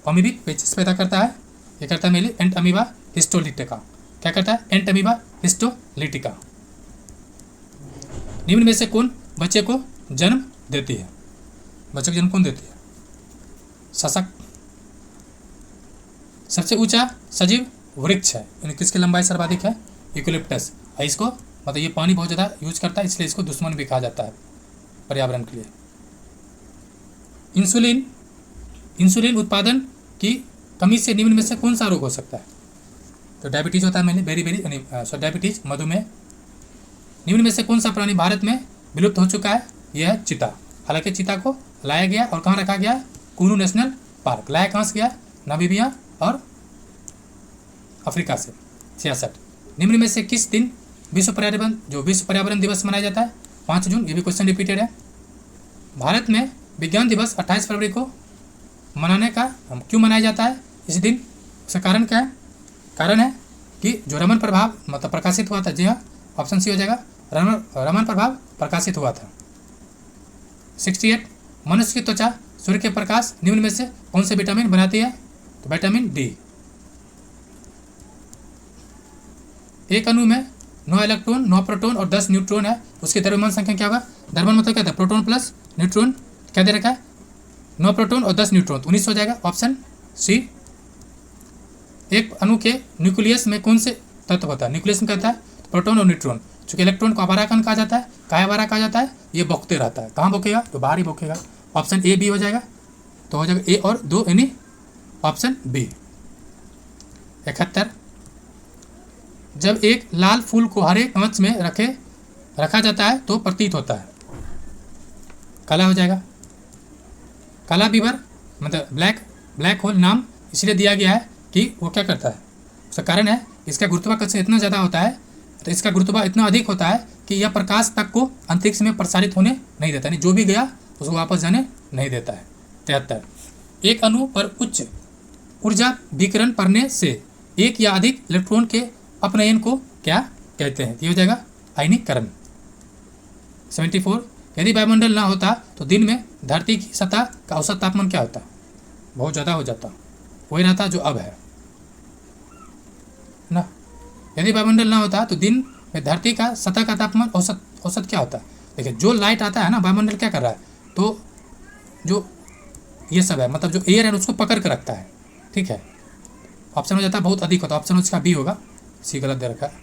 Speaker 1: अमीबिक पेचिस पैदा करता है, ये करता है मेनली एंट अमीबा हिस्टोलिटिका। क्या करता है? एंट अमीबा हिस्टोलिटिका। निम्न में से कौन बच्चे को जन्म देती है? बच्चे को जन्म कौन देती है? शशक। सबसे ऊंचा सजीव वृक्ष है, यानी किसकी लंबाई सर्वाधिक है? यूकेलिप्टस। और इसको मतलब ये पानी बहुत ज़्यादा यूज करता है, इसलिए इसको दुश्मन भी कहा जाता है पर्यावरण के लिए। इंसुलिन उत्पादन की कमी से निम्न में से कौन सा रोग हो सकता है? तो डायबिटीज होता है, मैंने डायबिटीज, मधुमेह। निम्न में से कौन सा प्राणी भारत में विलुप्त हो चुका है? यह है चीता। हालांकि चीता को लाया गया और कहाँ रखा गया? कुनू नेशनल पार्क। लाया कहाँ से गया? नामीबिया और अफ्रीका से। 66। निम्न में से किस दिन विश्व पर्यावरण दिवस मनाया जाता है? 5 जून। ये भी क्वेश्चन रिपीटेड है। भारत में विज्ञान दिवस 28 फरवरी को मनाने का क्यों मनाया जाता है इस दिन? उसका कारण क्या है? कारण है कि जो रमन प्रभाव मतलब प्रकाशित हुआ था। जी हाँ, ऑप्शन सी हो जाएगा, रमन प्रभाव प्रकाशित हुआ था। 68। मनुष्य की त्वचा सूर्य के प्रकाश निम्न में से कौन से विटामिन बनाती है? तो विटामिन डी। एक अणु में 9 इलेक्ट्रॉन, 9 प्रोटॉन और 10 न्यूट्रॉन है, उसकी द्रव्यमान संख्या क्या होगा? द्रव्यमान मतलब क्या था? Proton plus neutron. क्या दे रखा है? 9 प्रोटॉन और 10 न्यूट्रॉन, तो 19 हो जाएगा, ऑप्शन सी। एक अणु के न्यूक्लियस में कौन से तत्व होता है? न्यूक्लियस में कहता है प्रोटॉन और न्यूट्रॉन। चूंकि इलेक्ट्रॉन को आवारा कण कहा जाता है, काय आवारा कहा जाता है, ये बोकते रहता है। कहाँ बोकेगा? तो बाहर ही बोकेगा, ऑप्शन ए बी हो जाएगा। तो हो जाएगा ए और 2 यानी ऑप्शन बी। 71। जब एक लाल फूल को हरे कांच में रखा जाता है तो प्रतीत होता है, काला हो जाएगा। काला बीबर मतलब ब्लैक होल नाम इसलिए दिया गया है कि वो क्या करता है? उसका कारण है इसका गुरुत्वाकर्षण इतना ज़्यादा होता है, तो इसका गुरुत्वा इतना अधिक होता है कि यह प्रकाश तक को अंतरिक्ष में प्रसारित होने नहीं देता, नहीं जो भी गया उसको वापस जाने नहीं देता है। 73। एक अणु पर उच्च ऊर्जा विकिरण पड़ने से एक या अधिक इलेक्ट्रॉन के अपनयन को क्या कहते हैं? ये हो जाएगा आयनीकरण। 74। यदि वायुमंडल ना होता तो दिन में धरती की सतह का औसत तापमान क्या होता? बहुत ज़्यादा हो जाता, वही रहता जो अब है ना। यदि वायुमंडल ना होता तो दिन में धरती का सतह का तापमान औसत क्या होता है? देखिए जो लाइट आता है ना, वायुमंडल क्या कर रहा है? तो जो ये सब है मतलब जो एयर है उसको पकड़ कर रखता है, ठीक है। ऑप्शन हो जाता है बहुत अधिक होता है, ऑप्शन उसका बी होगा, सी गलत दे रखा है।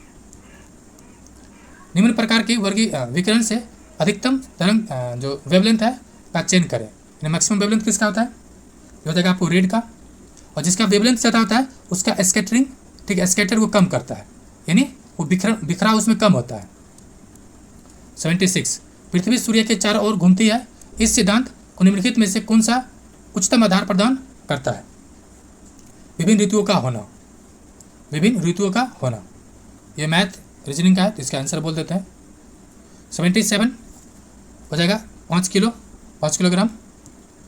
Speaker 1: निम्न प्रकार के विकिरण से अधिकतम तरंग जो वेवलेंथ है का चयन करें। यानी मैक्सिमम वेवलेंथ किसका होता है? ये हो जाएगा आपको रेड का। और जिसका वेवलेंथ ज़्यादा होता है उसका स्कैटरिंग, ठीक है, स्कैटर को कम करता है, यानी वो बिखरा उसमें कम होता है। 76। पृथ्वी सूर्य के चारों ओर घूमती है, इस सिद्धांत को निम्नलिखित में से कौन सा उच्चतम आधार प्रदान करता है? विभिन्न ऋतुओं का होना। विभिन्न ऋतुओं का होना, ये मैथ रीजनिंग का है, तो इसका आंसर बोल देते हैं। 77 हो जाएगा 5 किलोग्राम।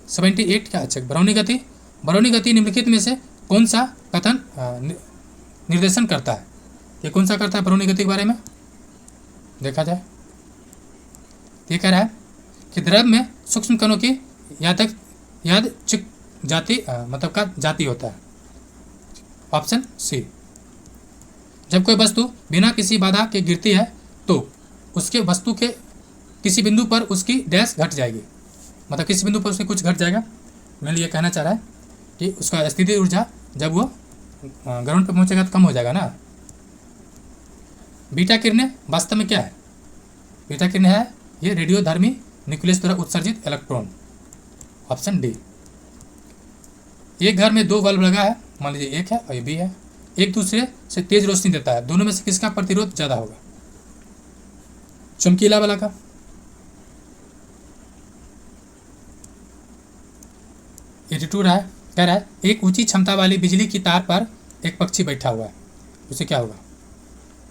Speaker 1: 78 क्या? अच्छा, बरौनी गति निम्नलिखित में से कौन सा कथन निर्देशन करता है? ये कौन सा करता है बरौनी गति के बारे में? देखा जाए, ये कह रहा है कि द्रव में सूक्ष्म कणों की यादृच्छिक जाति मतलब का जाति होता है, ऑप्शन सी। जब कोई वस्तु बिना किसी बाधा के गिरती है तो उसके वस्तु के किसी बिंदु पर उसकी डैश घट जाएगी, मतलब किसी बिंदु पर उसके कुछ घट जाएगा। मैंने ये कहना चाह रहा है कि उसका स्थितिज ऊर्जा जब वो ग्राउंड पर पहुंचेगा तो कम हो जाएगा ना। बीटा किरणें वास्तव में क्या है? बीटा किरणें है ये रेडियोधर्मी न्यूक्लियस द्वारा उत्सर्जित इलेक्ट्रॉन, ऑप्शन डी। एक घर में 2 बल्ब लगा है, मान लीजिए एक है और ये बी है, एक दूसरे से तेज रोशनी देता है, दोनों में से किसका प्रतिरोध ज़्यादा होगा? चमकीला वाला का। एटीट्यूड है, कह रहा है एक ऊंची क्षमता वाली बिजली की तार पर एक पक्षी बैठा हुआ है, उसे क्या होगा?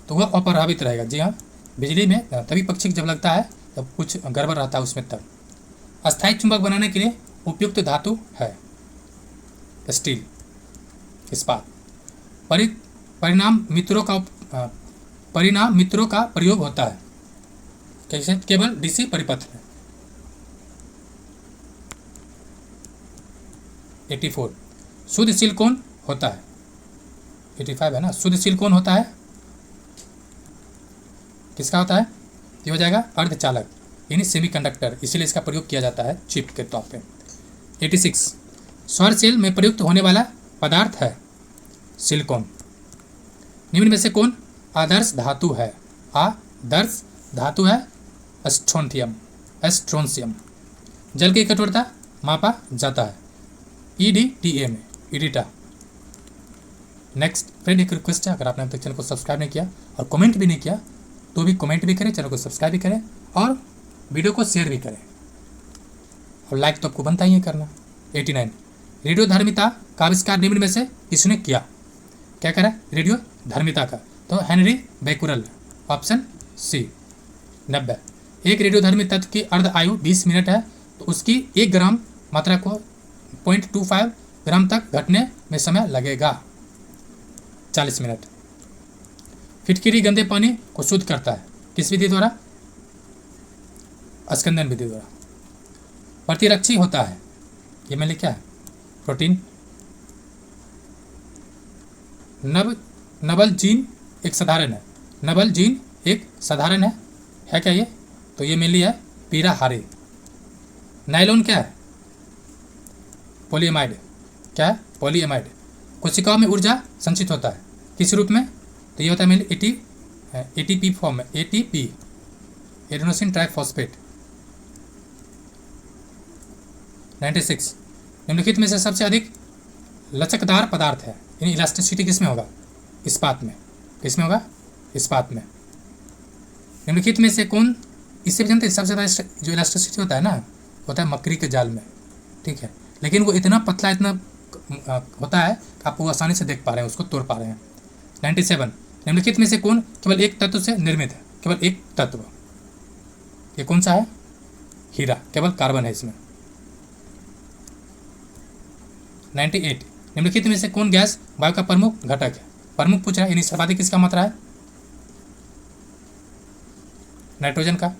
Speaker 1: तो वह अप्रभावित रहेगा। जी हाँ, बिजली में तभी पक्षी जब लगता है तब कुछ गड़बड़ रहता है उसमें तब। अस्थायी चुंबक बनाने के लिए उपयुक्त धातु है स्टील, इस्पात। परिणाम मित्रों का प्रयोग होता है कैसे? केवल डीसी परिपथ में। 84 शुद्ध सिलिकॉन होता है, 85 है ना, शुद्ध सिलिकॉन होता है किसका होता है? ये हो जाएगा अर्धचालक यानी सेमीकंडक्टर, इसीलिए इसका प्रयोग किया जाता है चिप के तौर पे। 86 सौर सेल में प्रयुक्त होने वाला पदार्थ है सिलिकॉन। निम्न में से कौन आदर्श धातु है? आदर्श धातु है स्ट्रोंशियम। जल की कठोरता मापा जाता है EDTA में, इडिटा। नेक्स्ट फ्रेंड, एक रिक्वेस्ट है, अगर आपने अब तक चैनल को सब्सक्राइब नहीं किया और कमेंट भी नहीं किया तो भी कमेंट भी करें, चैनल को सब्सक्राइब भी करें और वीडियो को शेयर भी करें, और लाइक तो आपको बनता ही है करना। 89 रेडियोधर्मिता का आविष्कार निम्न में से किसने किया? क्या करा? रेडियोधर्मिता का, तो हेनरी बेकुरल, ऑप्शन सी। 90 एक रेडियोधर्मी तत्व की अर्ध आयु 20 मिनट है, तो उसकी 1 ग्राम मात्रा को 0.25 ग्राम तक घटने में समय लगेगा 40 मिनट। फिटकिरी गंदे पानी को शुद्ध करता है किस विधि द्वारा? अस्कंदन विधि द्वारा। प्रतिरक्षी होता है, ये मैंने लिखा है प्रोटीन। नबल जीन एक साधारण है, नबल जीन एक साधारण है क्या ये? तो ये मेनली है पीरा हारे। नायलॉन क्या है? पॉलीएमाइड। क्या है? पॉलीएमाइड। कोशिकाओं में ऊर्जा संचित होता है किस रूप में? तो ये होता है मेनली ATP फॉर्म में, ATP एडेनोसिन ट्राइफॉस्फेट। 96 निम्नलिखित में से सबसे अधिक लचकदार पदार्थ है, यानी इलास्टिसिटी किस में होगा? इस्पात में। किस में होगा? इस्पात में। निम्नलिखित में से कौन, इससे भी जानते हैं सबसे ज़्यादा जो इलास्टिसिटी होता है ना, होता है मकड़ी के जाल में, ठीक है, लेकिन वो इतना पतला, इतना होता है कि आप वो आसानी से देख पा रहे हैं, उसको तोड़ पा रहे हैं। 97 निम्नलिखित में से कौन केवल एक तत्व से निर्मित है? केवल एक तत्व, ये कौन सा है? हीरा, केवल कार्बन है इसमें। 98 निम्नलिखित में से कौन गैस वायु का प्रमुख घटक है? प्रमुख पूछ रहा है, यानी सर्वाधिक किसका मात्रा है? नाइट्रोजन का।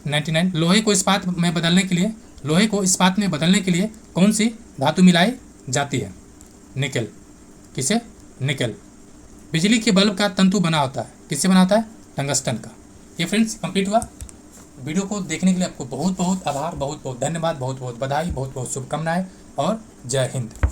Speaker 1: 99 लोहे को इस्पात में बदलने के लिए कौन सी धातु मिलाई जाती है? निकेल। किसे? निकेल। बिजली के बल्ब का तंतु बना होता है, किससे बना होता है? टंगस्टन का। ये फ्रेंड्स कंप्लीट हुआ। वीडियो को देखने के लिए आपको बहुत बहुत आभार, बहुत बहुत धन्यवाद, बहुत बहुत बधाई, बहुत बहुत शुभकामनाएं और जय हिंद।